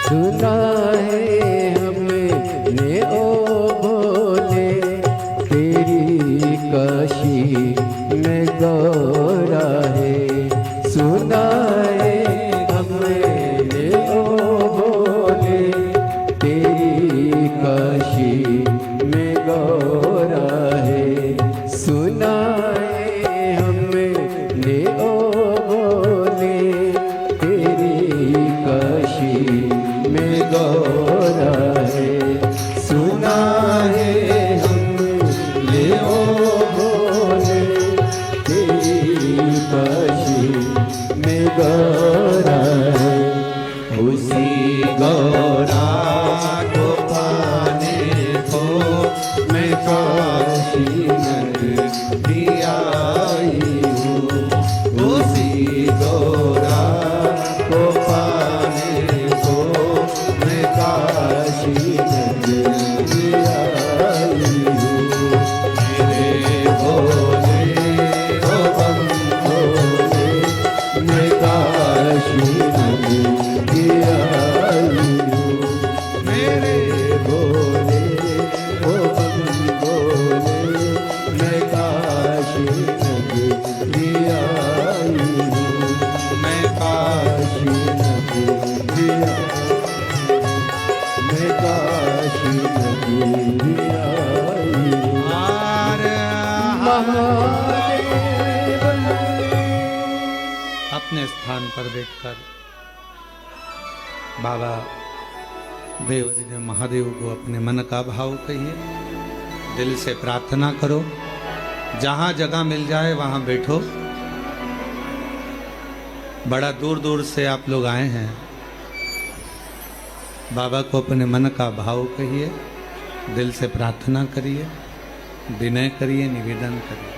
सुना है हमने ओ बोले तेरी काशी में गौरा है। सुना है हमने ओ बोले तेरी काशी में गौरा है। सुना है हमने ओ बोले तेरी काशी में गौरा है। सुना है हमने ओ बोले तेरी काशी में गौरा है। उसी गौरा को पाने को मैं काशी नगरी आई हूँ। उसी गौरा को पाने को मैं काशी नगरी आई हूँ। मेरे भोले ओ बम भोले मैं काशी नगरी आई हूँ। मेरे भोले ओ बम भोले मैं काशी नगरी आई हूँ। मैं काशी नगरी मैं काशी नगरी आई हूँ। महादेव अपने स्थान पर बैठकर बाबा देव जी ने महादेव को अपने मन का भाव कहिए, दिल से प्रार्थना करो जहां जगह मिल जाए वहां बैठो। बड़ा दूर दूर से आप लोग आए हैं। बाबा को अपने मन का भाव कहिए, दिल से प्रार्थना करिए, विनय करिए, निवेदन करिए।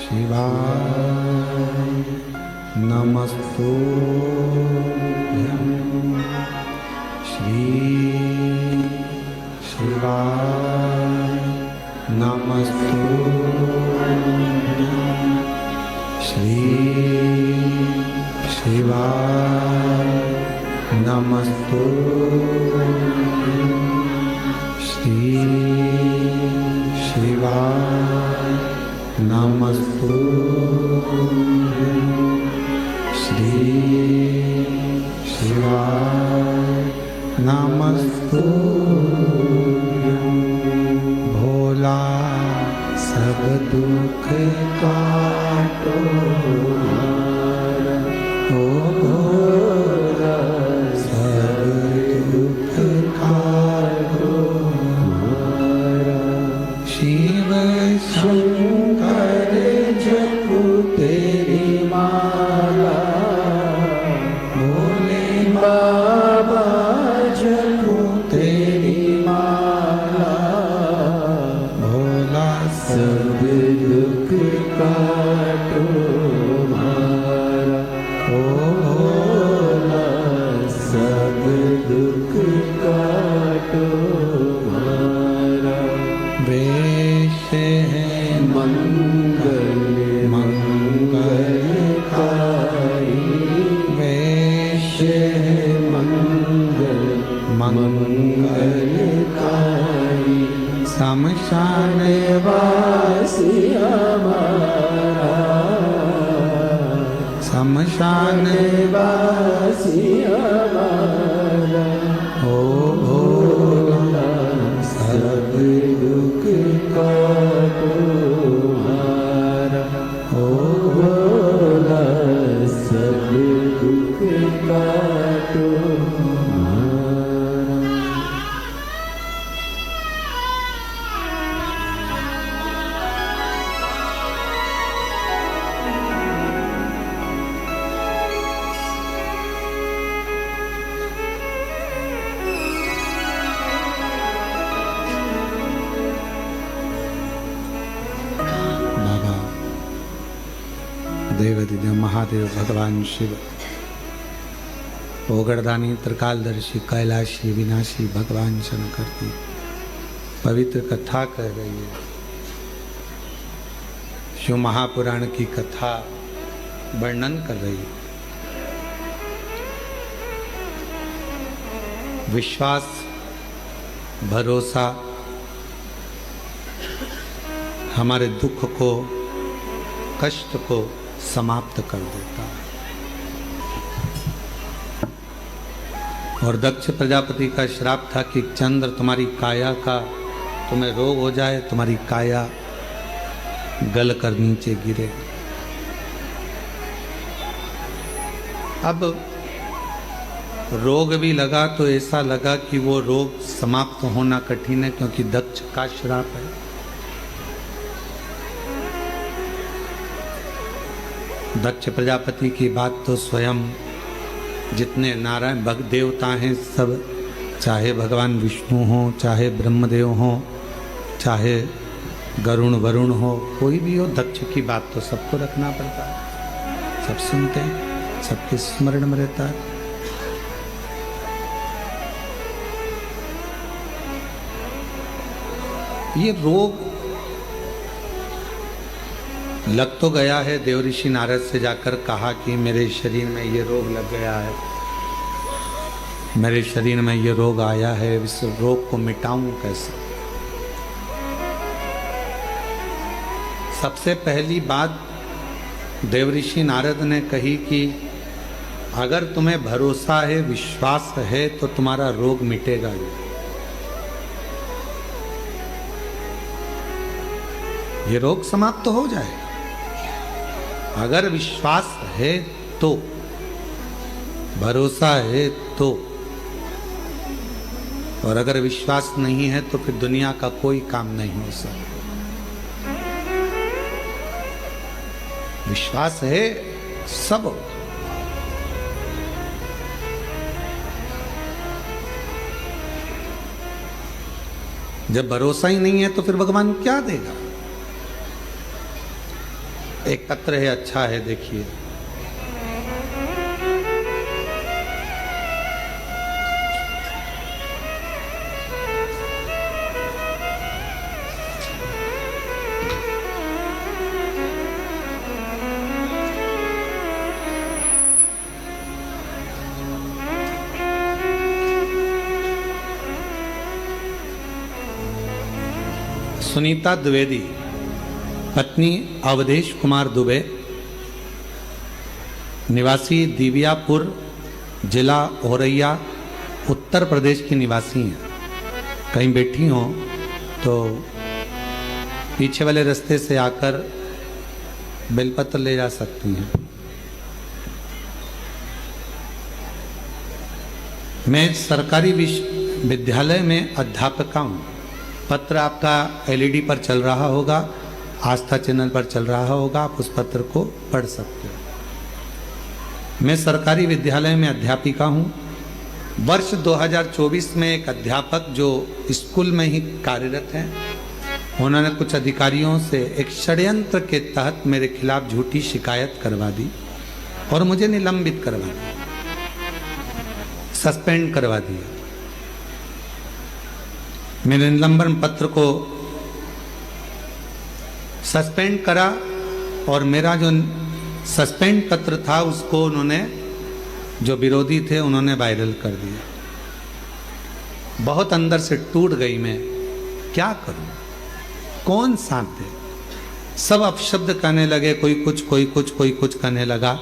शिवाय नमस्तुभ्यं श्री शिवाय नमस्तुभ्यं श्री शिवाय नमस्तुभ्यं श्री शिवाय नमस्तुभ्यं श्री शिवाय नमस्तुभ्यं भोला सब दुख काटो ओ भोला सब दुख काटो शिव शंकर जपो तेरी माला भोले बाबा जपो तेरी माला भोला सब दुख काटो हमारा ओ भोला सब दुख काटो हमारा वेश है मंगल मंगलकारी वेश है मंगल मंगलकारी शमशान वासी हमारा शमशान वासी हमारा ओ भोला सब दुख काटो हमारा ओ भोला सब दुख काटो हमारा। बाबा देवदिव्य महादेव भगवान शिव ओगड़दानी त्रिकालदर्शी कैलाशी विनाशी भगवान शंकर की पवित्र कथा कह रही है। शिव महापुराण की कथा वर्णन कर रही है। विश्वास भरोसा हमारे दुख को कष्ट को समाप्त कर देता है। और दक्ष प्रजापति का श्राप था कि चंद्र तुम्हारी काया का तुम्हें रोग हो जाए, तुम्हारी काया गल कर नीचे गिरे। अब रोग भी लगा तो ऐसा लगा कि वो रोग समाप्त होना कठिन है, क्योंकि दक्ष का श्राप है। दक्ष प्रजापति की बात तो स्वयं जितने नारायण भक्त देवता हैं सब, चाहे भगवान विष्णु हो, चाहे ब्रह्मदेव हो, चाहे गरुण वरुण हो, कोई भी हो, दक्ष की बात तो सबको रखना पड़ता है। सब सुनते हैं, सबके स्मरण में रहता है। ये लग तो गया है, देवऋषि नारद से जाकर कहा कि मेरे शरीर में ये रोग लग गया है, मेरे शरीर में ये रोग आया है, इस रोग को मिटाऊं कैसे। सबसे पहली बात देवऋषि नारद ने कही कि अगर तुम्हें भरोसा है, विश्वास है, तो तुम्हारा रोग मिटेगा ही। ये रोग समाप्त तो हो जाए अगर विश्वास है तो, भरोसा है तो। और अगर विश्वास नहीं है तो फिर दुनिया का कोई काम नहीं हो सकता। विश्वास है सब होगा। जब भरोसा ही नहीं है तो फिर भगवान क्या देगा। एक पत्र है, अच्छा है, देखिए। सुनीता द्विवेदी, पत्नी अवधेश कुमार दुबे, निवासी दिव्यापुर, जिला औरैया, उत्तर प्रदेश की निवासी हैं। कहीं बैठी हो तो पीछे वाले रास्ते से आकर बेलपत्र ले जा सकती हैं। मैं सरकारी विश्वविद्यालय में अध्यापिका हूँ। पत्र आपका एलईडी पर चल रहा होगा, आस्था चैनल पर चल रहा होगा, आप उस पत्र को पढ़ सकते हो। मैं सरकारी विद्यालय में अध्यापिका हूँ। वर्ष 2024 में एक अध्यापक जो स्कूल में ही कार्यरत हैं, उन्होंने कुछ अधिकारियों से एक षड्यंत्र के तहत मेरे खिलाफ झूठी शिकायत करवा दी और मुझे निलंबित करवा दिया, सस्पेंड करवा दिया। मेरे निलंबन पत्र को सस्पेंड करा और मेरा जो सस्पेंड पत्र था उसको उन्होंने, जो विरोधी थे, उन्होंने वायरल कर दिया। बहुत अंदर से टूट गई मैं, क्या करूं, कौन साथ दे। सब अपशब्द कहने लगे, कोई कुछ कोई कुछ कोई कुछ कहने लगा।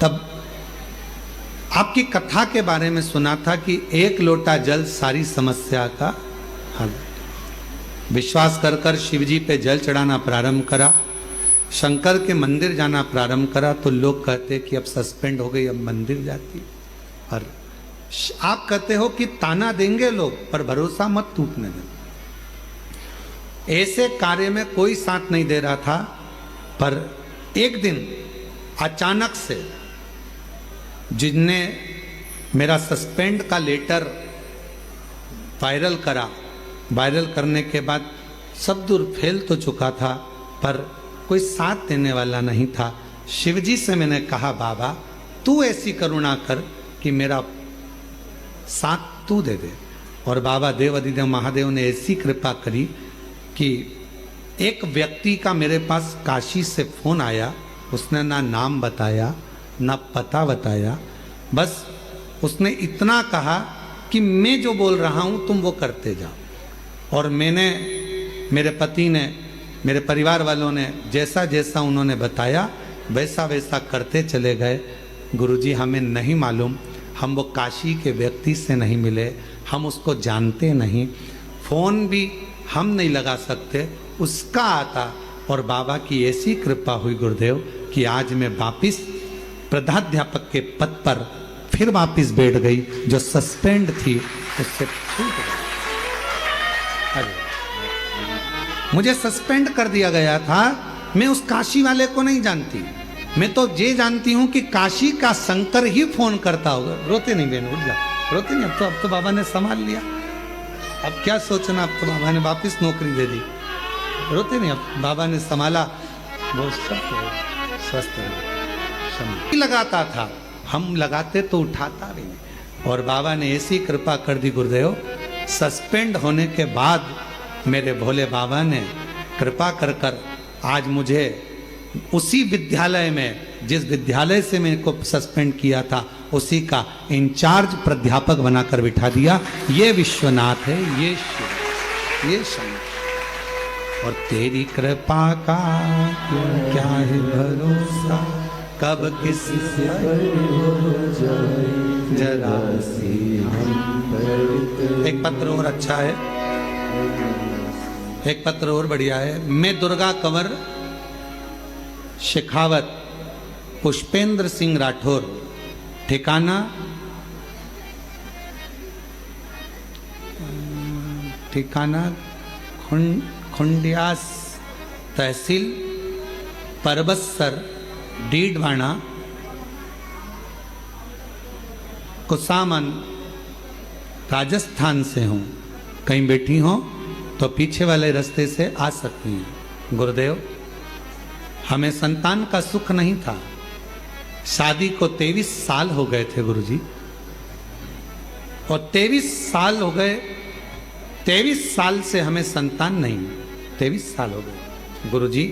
तब आपकी कथा के बारे में सुना था कि एक लोटा जल सारी समस्या का हल। विश्वास कर कर शिव जी पे जल चढ़ाना प्रारंभ करा, शंकर के मंदिर जाना प्रारंभ करा, तो लोग कहते कि अब सस्पेंड हो गई, अब मंदिर जाती। और आप कहते हो कि ताना देंगे लोग, पर भरोसा मत टूटने देना। ऐसे कार्य में कोई साथ नहीं दे रहा था, पर एक दिन अचानक से जिनने मेरा सस्पेंड का लेटर वायरल करा, वायरल करने के बाद सब दूर फैल तो चुका था, पर कोई साथ देने वाला नहीं था। शिवजी से मैंने कहा, बाबा तू ऐसी करुणा कर कि मेरा साथ तू दे दे। और बाबा देव अधिदेव महादेव ने ऐसी कृपा करी कि एक व्यक्ति का मेरे पास काशी से फोन आया। उसने ना नाम बताया ना पता बताया, बस उसने इतना कहा कि मैं जो बोल रहा हूं तुम वो करते जाओ। और मैंने, मेरे पति ने, मेरे परिवार वालों ने जैसा जैसा उन्होंने बताया वैसा वैसा करते चले गए। गुरुजी हमें नहीं मालूम, हम वो काशी के व्यक्ति से नहीं मिले, हम उसको जानते नहीं, फ़ोन भी हम नहीं लगा सकते, उसका आता। और बाबा की ऐसी कृपा हुई गुरुदेव कि आज मैं वापिस प्रधानाध्यापक के पद पर फिर वापिस बैठ गई। जो सस्पेंड थी उससे छूट गई। मुझे सस्पेंड कर दिया गया था। मैं उस काशी वाले को नहीं जानती, मैं तो ये जानती हूं कि काशी का शंकर ही फोन करता होगा। रोते नहीं बहन, उठ जा, रोते नहीं। अब तो बाबा ने संभाल लिया, अब क्या सोचना, अब तो बाबा ने वापिस नौकरी दे दी। रोते नहीं, अब बाबा ने संभाला, वो सब स्वस्थ लगाता था, हम लगाते तो उठाता भी नहीं। और बाबा ने ऐसी कृपा कर दी गुरुदेव, सस्पेंड होने के बाद मेरे भोले बाबा ने कृपा कर कर आज मुझे उसी विद्यालय में, जिस विद्यालय से मेरे को सस्पेंड किया था, उसी का इंचार्ज प्राध्यापक बनाकर बिठा दिया। ये विश्वनाथ है, ये शिव, ये शंकर। और तेरी कृपा का क्या है भरोसा, कब किसी से जरा सी हम पर। एक पत्र और अच्छा है, एक पत्र और बढ़िया है। मैं दुर्गा कंवर शेखावत पुष्पेंद्र सिंह राठौर, ठिकाना खुंडियास, तहसील परबतसर, डीडवाना, कुसामन, राजस्थान से हूँ। कहीं बैठी हो तो पीछे वाले रास्ते से आ सकती हैं। गुरुदेव, हमें संतान का सुख नहीं था। शादी को 23 साल हो गए थे गुरुजी, और 23 साल हो गए, 23 साल से हमें संतान नहीं। 23 साल हो गए गुरुजी,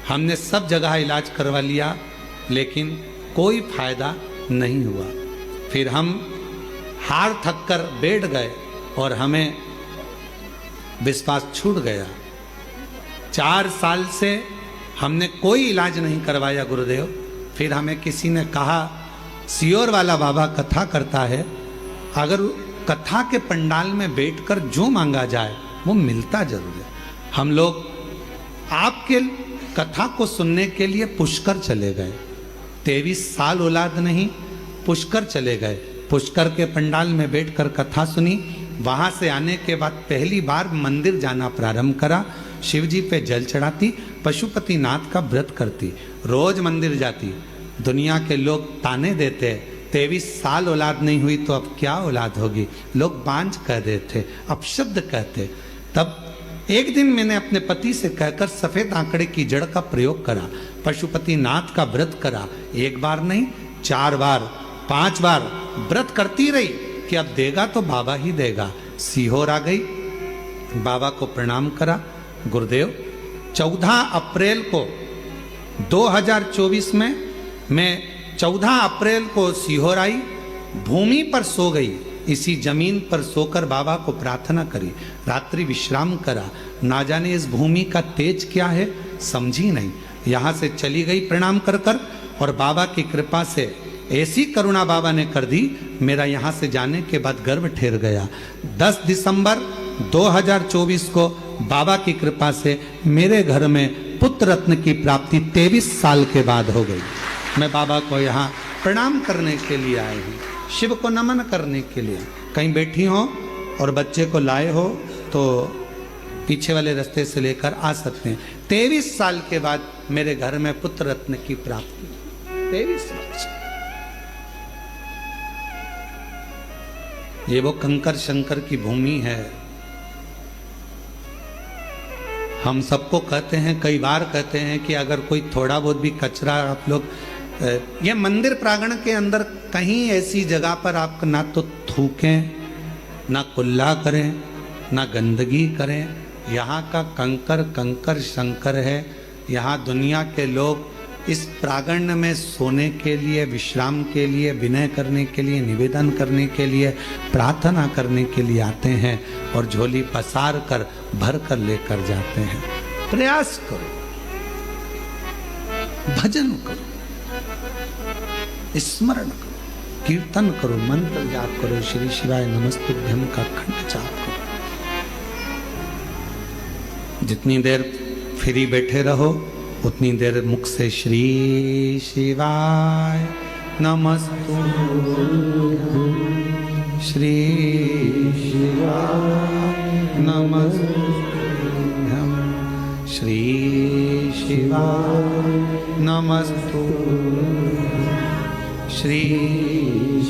हमने सब जगह इलाज करवा लिया, लेकिन कोई फायदा नहीं हुआ। फिर हम हार थक कर बैठ गए और हमें विश्वास छूट गया। 4 साल से हमने कोई इलाज नहीं करवाया गुरुदेव। फिर हमें किसी ने कहा, सियोर वाला बाबा कथा करता है, अगर कथा के पंडाल में बैठकर जो मांगा जाए वो मिलता जरूर है। हम लोग आपके कथा को सुनने के लिए पुष्कर चले गए। 23 साल औलाद नहीं, पुष्कर चले गए। पुष्कर के पंडाल में बैठकर कथा सुनी। वहां से आने के बाद पहली बार मंदिर जाना प्रारंभ करा। शिव जी पे जल चढ़ाती, पशुपतिनाथ का व्रत करती, रोज मंदिर जाती। दुनिया के लोग ताने देते, 23 साल औलाद नहीं हुई तो अब क्या औलाद होगी। लोग बांझ कह देते, अपशब्द कहते। तब एक दिन मैंने अपने पति से कहकर सफेद आंकड़े की जड़ का प्रयोग करा, पशुपतिनाथ का व्रत करा। 1 बार नहीं, 4 बार, 5 बार व्रत करती रही कि अब देगा तो बाबा ही देगा। सीहोर आ गई, बाबा को प्रणाम करा। गुरुदेव, 14 अप्रैल को 2024 में मैं 14 अप्रैल को सीहोर आई, भूमि पर सो गई। इसी जमीन पर सोकर बाबा को प्रार्थना करी, रात्रि विश्राम करा। ना जाने इस भूमि का तेज क्या है, समझी नहीं। यहाँ से चली गई प्रणाम कर कर, और बाबा की कृपा से ऐसी करुणा बाबा ने कर दी, मेरा यहाँ से जाने के बाद गर्भ ठहर गया। 10 दिसंबर 2024 को बाबा की कृपा से मेरे घर में पुत्र रत्न की प्राप्ति 23 साल के बाद हो गई। मैं बाबा को यहाँ प्रणाम करने के लिए आई हूँ, शिव को नमन करने के लिए। कहीं बैठी हो और बच्चे को लाए हो तो पीछे वाले रास्ते से लेकर आ सकते हैं। 23 साल के बाद मेरे घर में पुत्र रत्न की प्राप्ति। 23 साल। ये वो कंकर शंकर की भूमि है। हम सबको कहते हैं, कई बार कहते हैं कि अगर कोई थोड़ा बहुत भी कचरा आप लोग, ये मंदिर प्रांगण के अंदर कहीं ऐसी जगह पर आप ना तो थूकें, ना कुल्ला करें, ना गंदगी करें। यहाँ का कंकर कंकर शंकर है। यहाँ दुनिया के लोग इस प्रांगण में सोने के लिए, विश्राम के लिए, विनय करने के लिए, निवेदन करने के लिए, प्रार्थना करने के लिए आते हैं और झोली पसार कर भर कर लेकर जाते हैं। प्रयास करो, भजन करो, स्मरण करो, कीर्तन करो, मंत्र जाप करो, श्री शिवाय नमस्तुभ्यम का खंड जाप करो। जितनी देर फ्री बैठे रहो उतनी देर मुख से श्री शिवाय नमस्तुभ्यम, श्री शिवाय नमस्तुभ्यम, श्री शिवाय नमस्तुभ्यम, श्री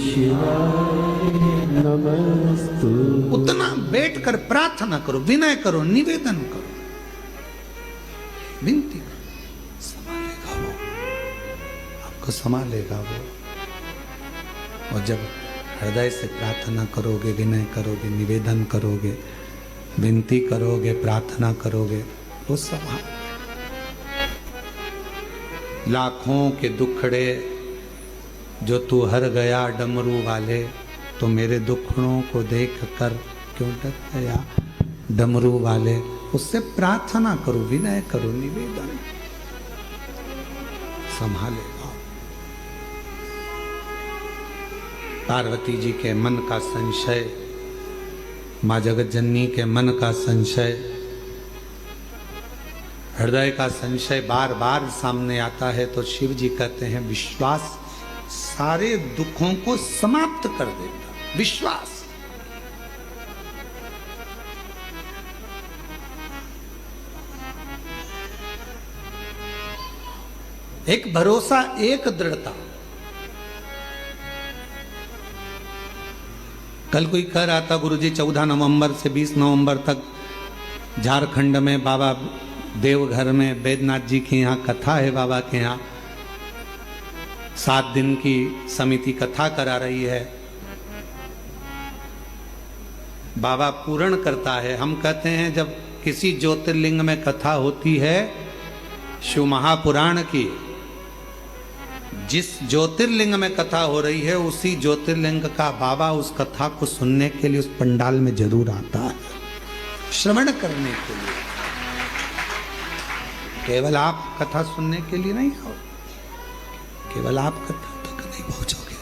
शिवाय नमस्तुभ्यम। उतना बैठकर प्रार्थना करो, विनय करो, निवेदन करो, विनती करो। संभालेगा वो, आपको संभालेगा वो। और जब हृदय से प्रार्थना करोगे, विनय करोगे, निवेदन करोगे, विनती करोगे, प्रार्थना करोगे, वो संभाल। लाखों के दुखड़े जो तू हर गया डमरू वाले, तो मेरे दुखड़ों को देख कर क्यों डर गया डमरू वाले। उससे प्रार्थना करो, विनय करो, निवेदन, संभालेगा। पार्वती जी के मन का संशय, मां जगत जननी के मन का संशय, हृदय का संशय बार बार सामने आता है, तो शिव जी कहते हैं विश्वास सारे दुखों को समाप्त कर देता। विश्वास, एक भरोसा, एक दृढ़ता। कल कोई कह रहा था गुरुजी 14 नवंबर से 20 नवंबर तक झारखंड में बाबा देवघर में बैद्यनाथ जी के यहाँ कथा है। बाबा के यहाँ 7 दिन की समिति कथा करा रही है। बाबा पूर्ण करता है। हम कहते हैं जब किसी ज्योतिर्लिंग में कथा होती है शिव महापुराण की, जिस ज्योतिर्लिंग में कथा हो रही है उसी ज्योतिर्लिंग का बाबा उस कथा को सुनने के लिए उस पंडाल में जरूर आता है, श्रवण करने के लिए। केवल आप कथा सुनने के लिए नहीं आओ, केवल आप कथा तक नहीं पहुंचोगे,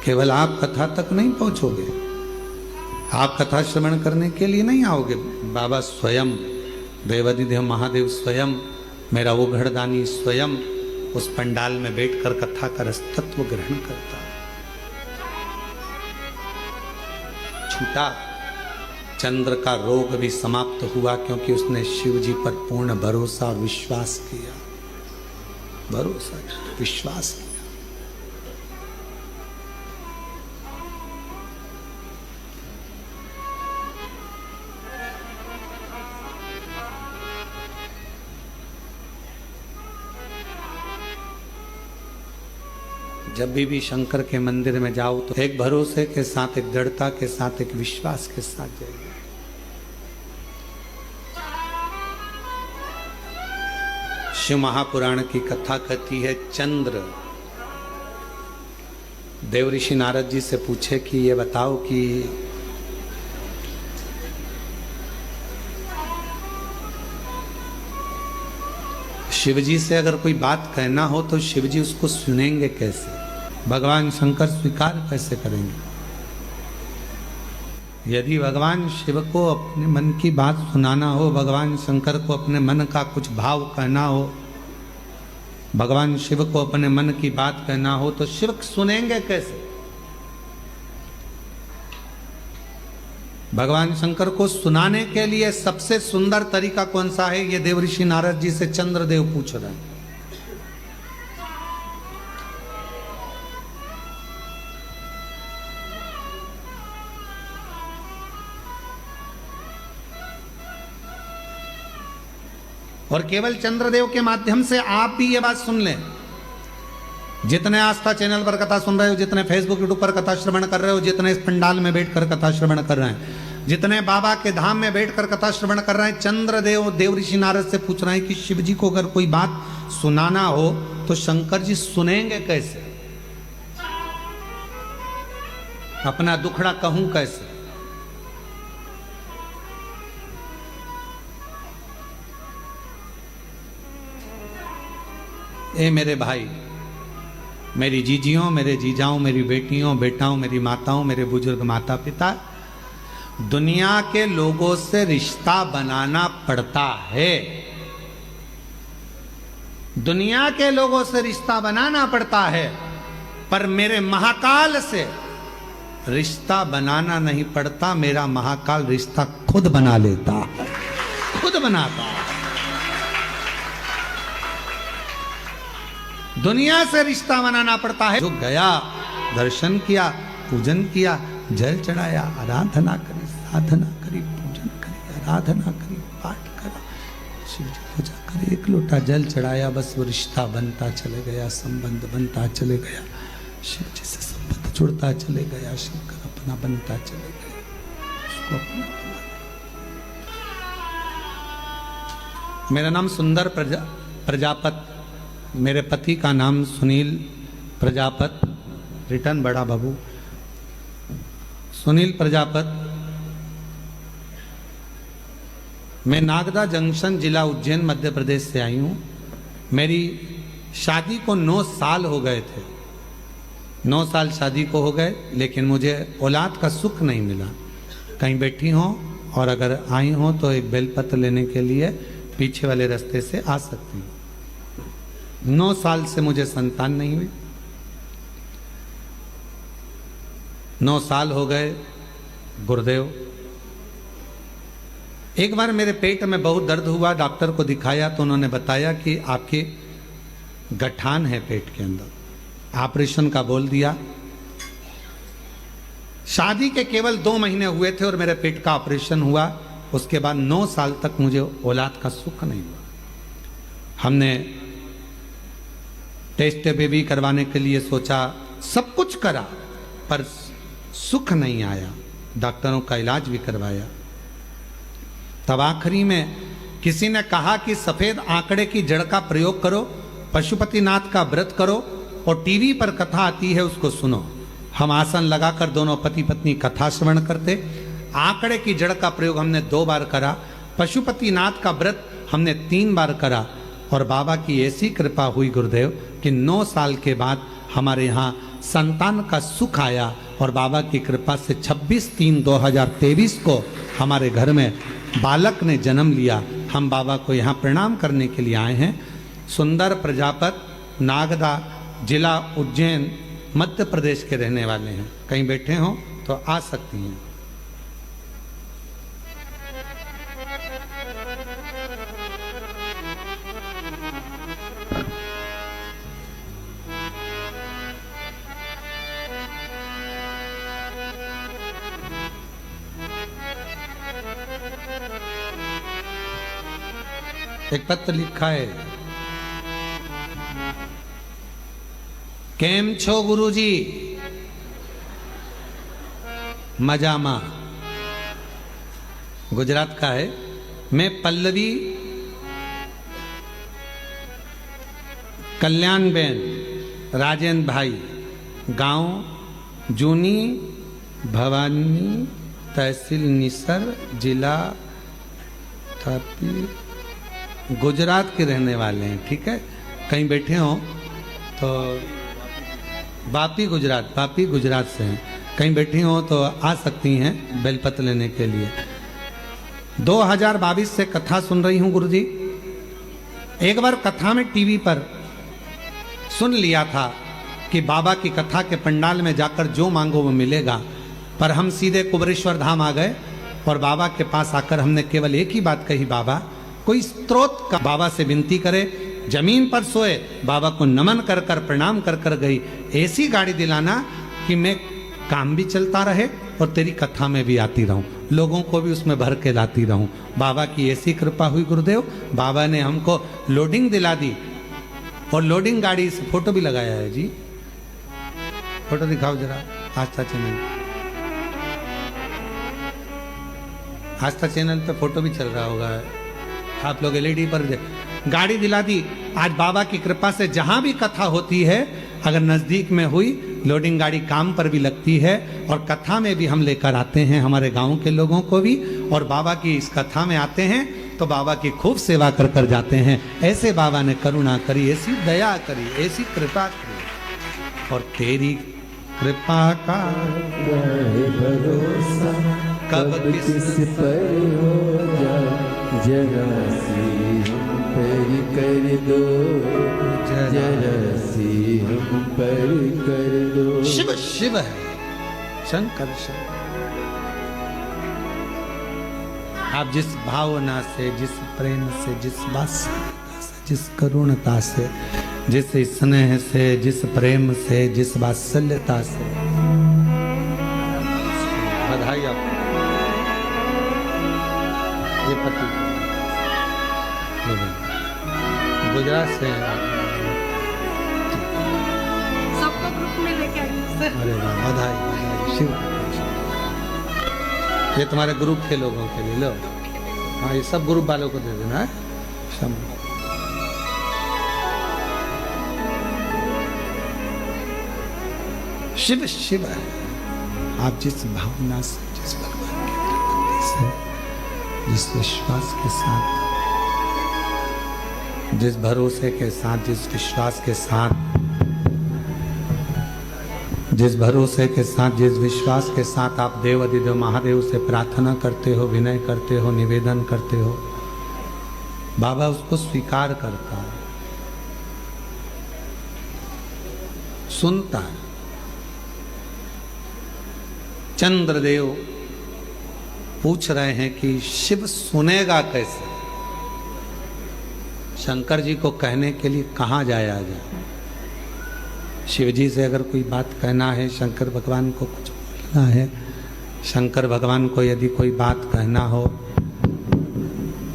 केवल आप कथा तक नहीं पहुंचोगे, आप कथा श्रवण करने के लिए नहीं आओगे। बाबा स्वयं, देवाधिदेव महादेव स्वयं, मेरा वो घड़दानी स्वयं उस पंडाल में बैठकर कथा का रसतत्व ग्रहण करता। छूटा, चंद्र का रोग भी समाप्त हुआ, क्योंकि उसने शिव जी पर पूर्ण भरोसा और विश्वास किया। भरोसा, विश्वास किया। जब भी शंकर के मंदिर में जाओ तो एक भरोसे के साथ, एक दृढ़ता के साथ, एक विश्वास के साथ जाइए। शिव महापुराण की कथा कहती है, चंद्र देव ऋषि नारद जी से पूछे कि ये बताओ कि शिव जी से अगर कोई बात कहना हो तो शिव जी उसको सुनेंगे कैसे, भगवान शंकर स्वीकार कैसे करेंगे। यदि भगवान शिव को अपने मन की बात सुनाना हो, भगवान शंकर को अपने मन का कुछ भाव कहना हो, भगवान शिव को अपने मन की बात कहना हो, तो शिव सुनेंगे कैसे। भगवान शंकर को सुनाने के लिए सबसे सुंदर तरीका कौन सा है, ये देव ऋषि नारद जी से चंद्रदेव पूछ रहे हैं। और केवल चंद्रदेव के माध्यम से आप भी ये बात सुन लें। जितने आस्था चैनल पर कथा सुन रहे हो, जितने फेसबुक यूट्यूब पर कथा श्रवण कर रहे हो, जितने इस पंडाल में बैठकर कथा श्रवण कर रहे हैं, जितने बाबा के धाम में बैठकर कथा श्रवण कर रहे हैं, चंद्रदेव देव ऋषि नारद से पूछ रहे हैं कि शिव जी को अगर कोई बात सुनाना हो तो शंकर जी सुनेंगे कैसे, अपना दुखड़ा कहूं कैसे। ए मेरे भाई, मेरी जीजियों, मेरे जीजाओं, मेरी बेटियों, बेटाओं, मेरी माताओं, मेरे बुजुर्ग माता पिता, दुनिया के लोगों से रिश्ता बनाना पड़ता है। दुनिया के लोगों से रिश्ता बनाना पड़ता है, पर मेरे महाकाल से रिश्ता बनाना नहीं पड़ता। मेरा महाकाल रिश्ता खुद बना लेता है, खुद बनाता है। दुनिया से रिश्ता बनाना पड़ता है। जो गया, दर्शन किया, पूजन किया, जल चढ़ाया, आराधना करी, साधना करी, पूजन करी, आराधना करी, पाठ करा, शिव जी पूजा करे, एक लोटा जल चढ़ाया, बस वो रिश्ता बनता चले गया, संबंध बनता चले गया, शिव जी से संबंध जुड़ता चले गया, शंकर अपना बनता चले गया, उसको अपना बना। मेरा नाम सुंदर प्रजापत मेरे पति का नाम सुनील प्रजापत, रिटर्न बड़ा बाबू, सुनील प्रजापत। मैं नागदा जंक्शन, जिला उज्जैन, मध्य प्रदेश से आई हूँ। मेरी शादी को 9 साल हो गए थे, 9 साल शादी को हो गए, लेकिन मुझे औलाद का सुख नहीं मिला। कहीं बैठी हो और अगर आई हो तो एक बेलपत्र लेने के लिए पीछे वाले रास्ते से आ सकती हूँ। 9 साल से मुझे संतान नहीं हुई, 9 साल हो गए गुरुदेव। एक बार मेरे पेट में बहुत दर्द हुआ, डॉक्टर को दिखाया तो उन्होंने बताया कि आपके गठान है पेट के अंदर, ऑपरेशन का बोल दिया। शादी के केवल 2 महीने हुए थे और मेरे पेट का ऑपरेशन हुआ। उसके बाद 9 साल तक मुझे औलाद का सुख नहीं हुआ। हमने टेस्ट बेबी करवाने के लिए सोचा, सब कुछ करा, पर सुख नहीं आया। डॉक्टरों का इलाज भी करवाया। तब आखिरी में किसी ने कहा कि सफेद आंकड़े की जड़ का प्रयोग करो, पशुपतिनाथ का व्रत करो और टीवी पर कथा आती है उसको सुनो। हम आसन लगाकर दोनों पति पत्नी कथा श्रवण करते। आंकड़े की जड़ का प्रयोग हमने 2 बार करा, पशुपतिनाथ का व्रत हमने 3 बार करा और बाबा की ऐसी कृपा हुई गुरुदेव कि 9 साल के बाद हमारे यहाँ संतान का सुख आया और बाबा की कृपा से 26/3/2023 को हमारे घर में बालक ने जन्म लिया। हम बाबा को यहाँ प्रणाम करने के लिए आए हैं। सुंदर प्रजापत, नागदा, जिला उज्जैन, मध्य प्रदेश के रहने वाले हैं। कहीं बैठे हो तो आ सकती हैं। एक पत्र लिखा है, केम छो गुरुजी? मजामा, गुजरात का है। मैं पल्लवी कल्याण बेन, राजेंद्र भाई, गांव जूनी भवानी, तहसील निसर, जिला तापी, गुजरात के रहने वाले हैं। ठीक है, कहीं बैठे हो तो वापी गुजरात से हैं। कहीं बैठी हो तो आ सकती हैं बेलपत्र लेने के लिए। 2022 से कथा सुन रही हूँ गुरुजी। एक बार कथा में टीवी पर सुन लिया था कि बाबा की कथा के पंडाल में जाकर जो मांगो वो मिलेगा, पर हम सीधे कुबरेश्वर धाम आ गए और बाबा के पास आकर हमने केवल एक ही बात कही, बाबा कोई स्त्रोत का बाबा से विनती करे। जमीन पर सोए बाबा को नमन कर कर प्रणाम कर कर गई, ऐसी गाड़ी दिलाना कि मैं काम भी चलता रहे और तेरी कथा में भी आती रहूं, लोगों को भी उसमें भर के लाती रहूं। बाबा की ऐसी कृपा हुई गुरुदेव, बाबा ने हमको लोडिंग दिला दी और लोडिंग गाड़ी से फोटो भी लगाया है जी। फोटो दिखाओ जरा, आस्था चैनल, आस्था चैनल पे फोटो भी चल रहा होगा, आप लोग एलईडी पर गाड़ी दिला दी। आज बाबा की कृपा से जहां भी कथा होती है, अगर नजदीक में हुई, लोडिंग गाड़ी काम पर भी लगती है और कथा में भी हम लेकर आते हैं हमारे गांव के लोगों को भी, और बाबा की इस कथा में आते हैं तो बाबा की खूब सेवा कर कर जाते हैं। ऐसे बाबा ने करुणा करी, ऐसी दया करी, ऐसी कृपा करी, और तेरी कृपा का भरोसा कब किस पर हो जाए, जरा सी हम पर कर दो, जरा सी हम पर कर दो। शिव शिव है, शंकर शंकर। आप जिस भावना से, जिस प्रेम से, जिस वात्सल्यता से, जिस करुणता से, जिस स्नेह से, जिस प्रेम से, जिस वात्सल्यता से, बधाई आपको। ये पति गुजरात से हैं। सबको ग्रुप में लेके आई। अरे वाह, बधाई बधाई, शिव। ये तुम्हारे ग्रुप के लोगों के लिए लो। हाँ, ये सब ग्रुप वालों को दे देना है। शिव शिव है। आप जिस भावना से, जिस भगवान की प्रकृति से, जिस विश्वास के साथ, जिस भरोसे के साथ, जिस विश्वास के साथ, जिस भरोसे के साथ, जिस विश्वास के साथ आप देव अधिदेव महादेव से प्रार्थना करते हो, विनय करते हो, निवेदन करते हो, बाबा उसको स्वीकार करता है, सुनता है। चंद्रदेव पूछ रहे हैं कि शिव सुनेगा कैसे? शंकर जी को कहने के लिए कहाँ जाया जाए? शिव जी से अगर कोई बात कहना है, शंकर भगवान को कुछ बोलना है, शंकर भगवान को यदि कोई बात कहना हो,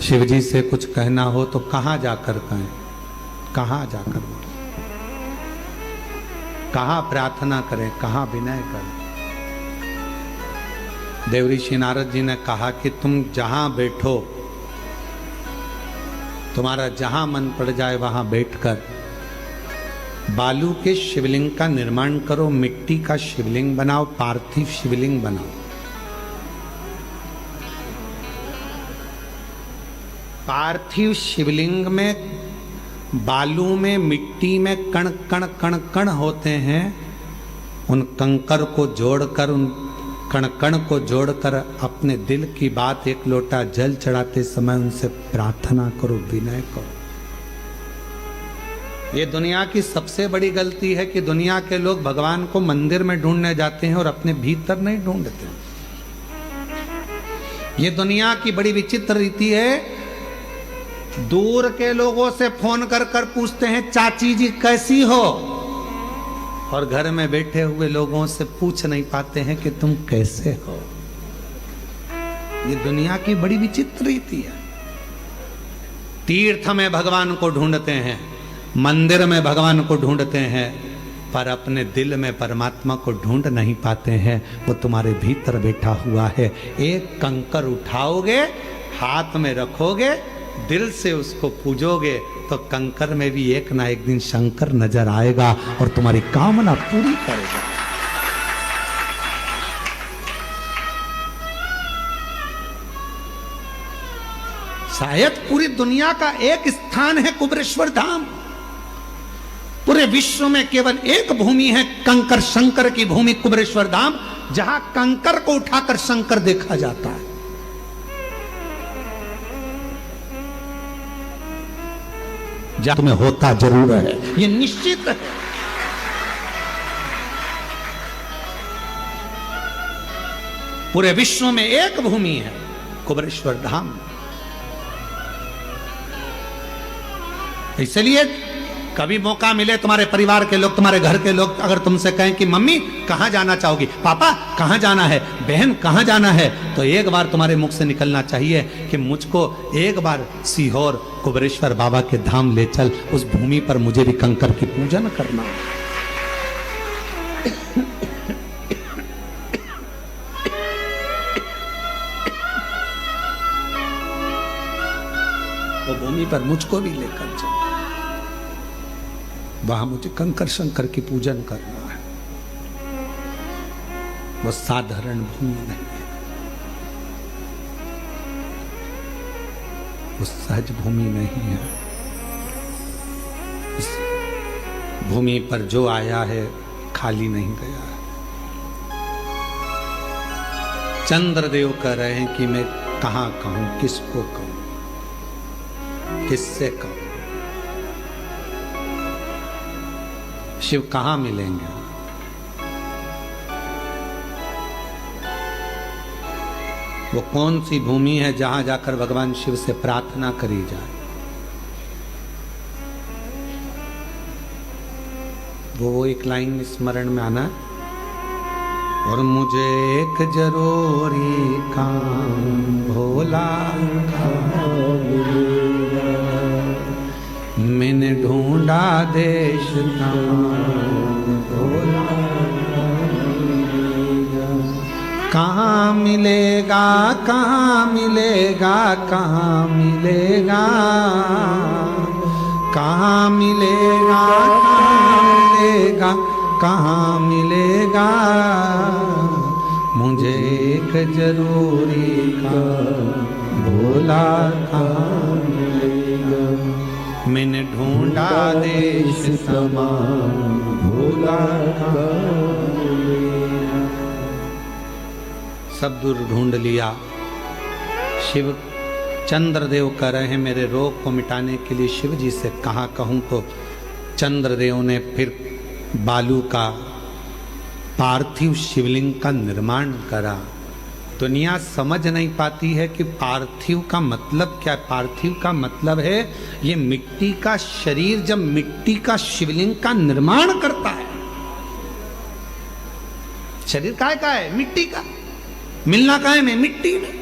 शिव जी से कुछ कहना हो, तो कहाँ जाकर कहें? कहाँ जाकर बोलें? कहाँ प्रार्थना करें? कहाँ विनय करें? देव ऋषि नारद जी ने कहा कि तुम जहां बैठो, तुम्हारा जहां मन पड़ जाए वहां बैठकर बालू के शिवलिंग का निर्माण करो, मिट्टी का शिवलिंग बनाओ, पार्थिव शिवलिंग बनाओ। पार्थिव शिवलिंग में, बालू में, मिट्टी में कण कण कण कण होते हैं। उन कंकर को जोड़कर, उन कण कण को जोड़कर अपने दिल की बात एक लोटा जल चढ़ाते समय उनसे प्रार्थना करो, विनय करो। ये दुनिया की सबसे बड़ी गलती है कि दुनिया के लोग भगवान को मंदिर में ढूंढने जाते हैं और अपने भीतर नहीं ढूंढते। ये दुनिया की बड़ी विचित्र रीति है। दूर के लोगों से फोन कर कर पूछते हैं चाची जी कैसी हो, और घर में बैठे हुए लोगों से पूछ नहीं पाते हैं कि तुम कैसे हो। ये दुनिया की बड़ी विचित्र रीति है। तीर्थ में भगवान को ढूंढते हैं, मंदिर में भगवान को ढूंढते हैं, पर अपने दिल में परमात्मा को ढूंढ नहीं पाते हैं। वो तुम्हारे भीतर बैठा हुआ है। एक कंकर उठाओगे, हाथ में रखोगे, दिल से उसको पूजोगे, तो कंकर में भी एक ना एक दिन शंकर नजर आएगा और तुम्हारी कामना पूरी करेगा। शायद पूरी दुनिया का एक स्थान है कुबेरेश्वर धाम। पूरे विश्व में केवल एक भूमि है, कंकर शंकर की भूमि, कुबेरेश्वर धाम, जहां कंकर को उठाकर शंकर देखा जाता है। जहां तुम्हें होता जरूर है, ये निश्चित है। पूरे विश्व में एक भूमि है, कुबेरेश्वर धाम। इसलिए कभी मौका मिले, तुम्हारे परिवार के लोग, तुम्हारे घर के लोग अगर तुमसे कहें कि मम्मी कहां जाना चाहोगी, पापा कहां जाना है, बहन कहां जाना है, तो एक बार तुम्हारे मुख से निकलना चाहिए कि मुझको एक बार सीहोर कुबेरेश्वर बाबा के धाम ले चल, उस भूमि पर मुझे भी कंकर की पूजन करना। वो भूमि पर मुझको भी लेकर चल, वहां मुझे कंकर शंकर की पूजन करना है। वो साधारण भूमि नहीं है, वो सहज भूमि नहीं है। इस भूमि पर जो आया है खाली नहीं गया है। चंद्रदेव कह रहे हैं कि मैं कहां कहूं, किसको कहूं, किससे कहूं? शिव कहां मिलेंगे? वो कौन सी भूमि है जहां जाकर भगवान शिव से प्रार्थना करी जाए? वो एक लाइन स्मरण में आना, और मुझे एक जरूरी काम भोला मैंने ढूंढा देश भोला, कहाँ मिलेगा, कहाँ मिलेगा, कहाँ मिलेगा, कहाँ मिलेगा, कहाँ मिलेगा कहाँ मिलेगा, मुझे एक जरूरी का भोला कहाँ मिलेगा। मैंने ढूंढा देश समान, भोला कहाँ मिलेगा। सब दूर ढूंढ लिया। शिव चंद्रदेव कह रहे हैं मेरे रोग को मिटाने के लिए शिव जी से कहाँ कहूँ, तो चंद्रदेव ने फिर बालू का पार्थिव शिवलिंग का निर्माण करा। दुनिया समझ नहीं पाती है कि पार्थिव का मतलब क्या है। पार्थिव का मतलब है ये मिट्टी का शरीर जब मिट्टी का शिवलिंग का निर्माण करता है। शरीर काय का है? मिट्टी का। मिलना काय में? मिट्टी में।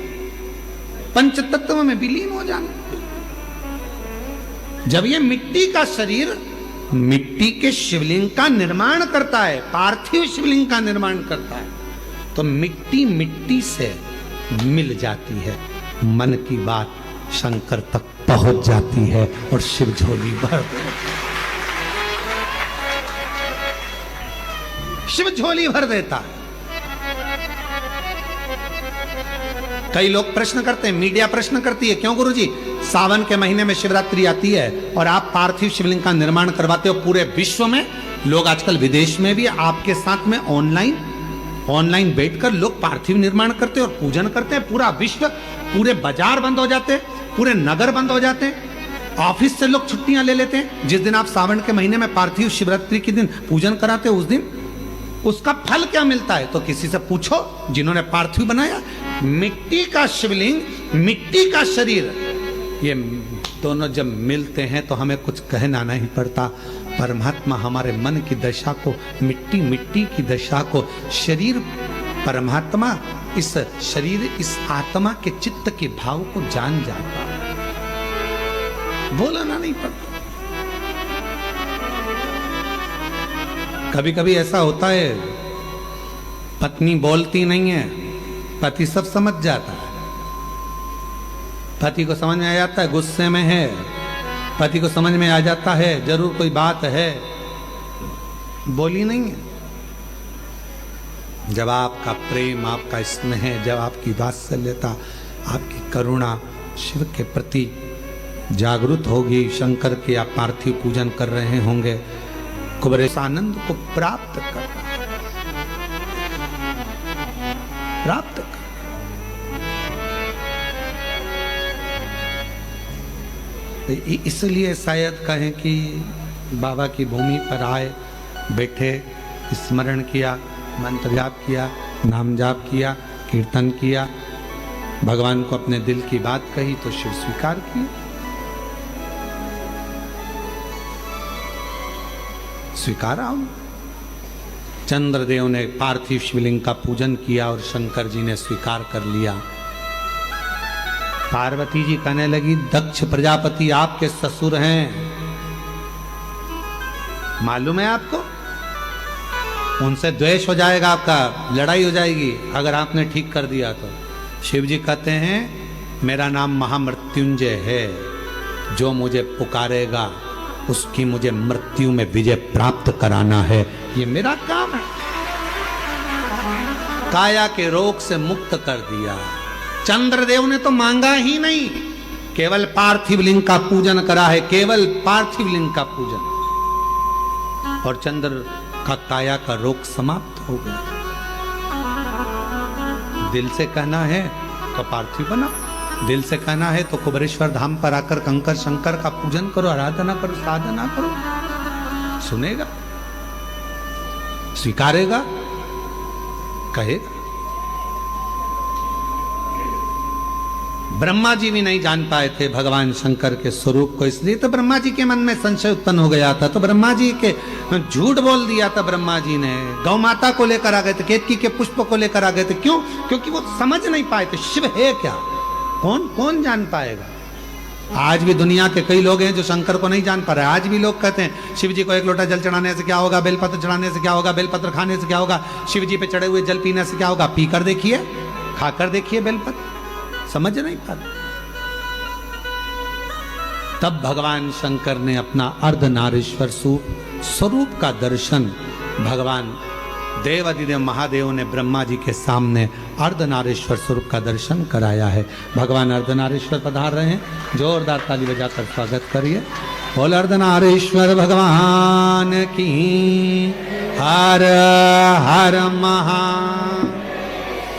पंच तत्व में विलीन हो जाना। जब ये मिट्टी का शरीर मिट्टी के शिवलिंग का निर्माण करता है, पार्थिव शिवलिंग का निर्माण करता है, तो मिट्टी मिट्टी से मिल जाती है। मन की बात शंकर तक पहुंच जाती है और शिव झोली भर शिव झोली भर देता है। कई लोग प्रश्न करते हैं, मीडिया प्रश्न करती है, क्यों गुरुजी सावन के महीने में शिवरात्रि आती है और आप पार्थिव शिवलिंग का निर्माण करवाते हो पूरे विश्व में। लोग आजकल विदेश में भी आपके साथ में ऑनलाइन बैठकर लोग पार्थिव निर्माण करते हैं और पूजन करते हैं। पूरा विश्व, पूरे बाजार बंद हो जाते हैं, पूरे नगर बंद हो जाते हैं, ऑफिस से लोग छुट्टियां ले लेते हैं। जिस दिन आप सावन के महीने में पार्थिव शिवरात्रि के दिन पूजन कराते हो, उस दिन उसका फल क्या मिलता है? तो किसी से पूछो जिन्होंने पार्थिव बनाया। मिट्टी का शिवलिंग, मिट्टी का शरीर, ये दोनों जब मिलते हैं तो हमें कुछ कहना नहीं पड़ता। परमात्मा हमारे मन की दशा को, मिट्टी मिट्टी की दशा को, शरीर परमात्मा इस शरीर, इस आत्मा के चित्त के भाव को जान जाता है। बोलना नहीं पड़ता। कभी कभी ऐसा होता है, पत्नी बोलती नहीं है, पति सब समझ जाता है। पति को समझ में आ जाता है गुस्से में है, पति को समझ में आ जाता है जरूर कोई बात है, बोली नहीं है। जब आपका प्रेम, आपका स्नेह, जब आपकी वात्सल्यता, आपकी करुणा शिव के प्रति जागृत होगी, शंकर के आप पार्थिव पूजन कर रहे होंगे, कुबरेश आनंद को प्राप्त करना, प्राप्त करना। इसलिए शायद कहें कि बाबा की भूमि पर आए, बैठे, स्मरण किया, मंत्र जाप किया, नाम जाप किया, कीर्तन किया, भगवान को अपने दिल की बात कही तो शिव स्वीकार किया। स्वीकारा हूं। चंद्रदेव ने पार्थिव शिवलिंग का पूजन किया और शंकर जी ने स्वीकार कर लिया। पार्वती जी कहने लगी, दक्ष प्रजापति आपके ससुर हैं, मालूम है आपको? उनसे द्वेष हो जाएगा, आपका लड़ाई हो जाएगी अगर आपने ठीक कर दिया तो। शिव जी कहते हैं, मेरा नाम महामृत्युंजय है, जो मुझे पुकारेगा उसकी मुझे मृत्यु में विजय प्राप्त कराना है, ये मेरा काम है। काया के रोग से मुक्त कर दिया। चंद्रदेव ने तो मांगा ही नहीं, केवल पार्थिव लिंग का पूजन करा है, केवल पार्थिव लिंग का पूजन, और चंद्र का काया का रोग समाप्त हो गया। दिल से कहना है तो पार्थिव बना, दिल से कहना है तो कुबरेश्वर धाम पर आकर कंकर शंकर का पूजन करो, आराधना करो, साधना करो, सुनेगा, स्वीकारेगा, कहेगा। ब्रह्मा जी भी नहीं जान पाए थे भगवान शंकर के स्वरूप को, इसलिए तो ब्रह्मा जी के मन में संशय उत्पन्न हो गया था। तो ब्रह्मा जी के झूठ बोल दिया था ब्रह्मा जी ने, गौ माता को लेकर आ गए थे, केतकी के पुष्प को लेकर आ गए थे। क्यों? क्योंकि वो समझ नहीं पाए थे शिव है क्या, कौन जान पाएगा। आज भी दुनिया के कई लोग हैं जो शंकर को नहीं जान पा रहे। आज भी लोग कहते हैं शिव जी को एक लोटा जल चढ़ाने से क्या होगा, बेलपत्र चढ़ाने से क्या होगा, बेलपत्र खाने से क्या होगा, शिव जी पे चढ़े हुए जल पीने से क्या होगा। पीकर देखिए, खाकर देखिए बेलपत्र, समझ नहीं पाते। तब भगवान शंकर ने अपना अर्धनारीश्वर स्वरूप का दर्शन भगवान देवादिदेव महादेव ने ब्रह्मा जी के सामने अर्धनारीश्वर स्वरूप का दर्शन कराया है। भगवान अर्धनारीश्वर पधार रहे हैं, जोरदार ताली बजाकर स्वागत करिए। बोल अर्धनारीश्वर भगवान की हर हर महा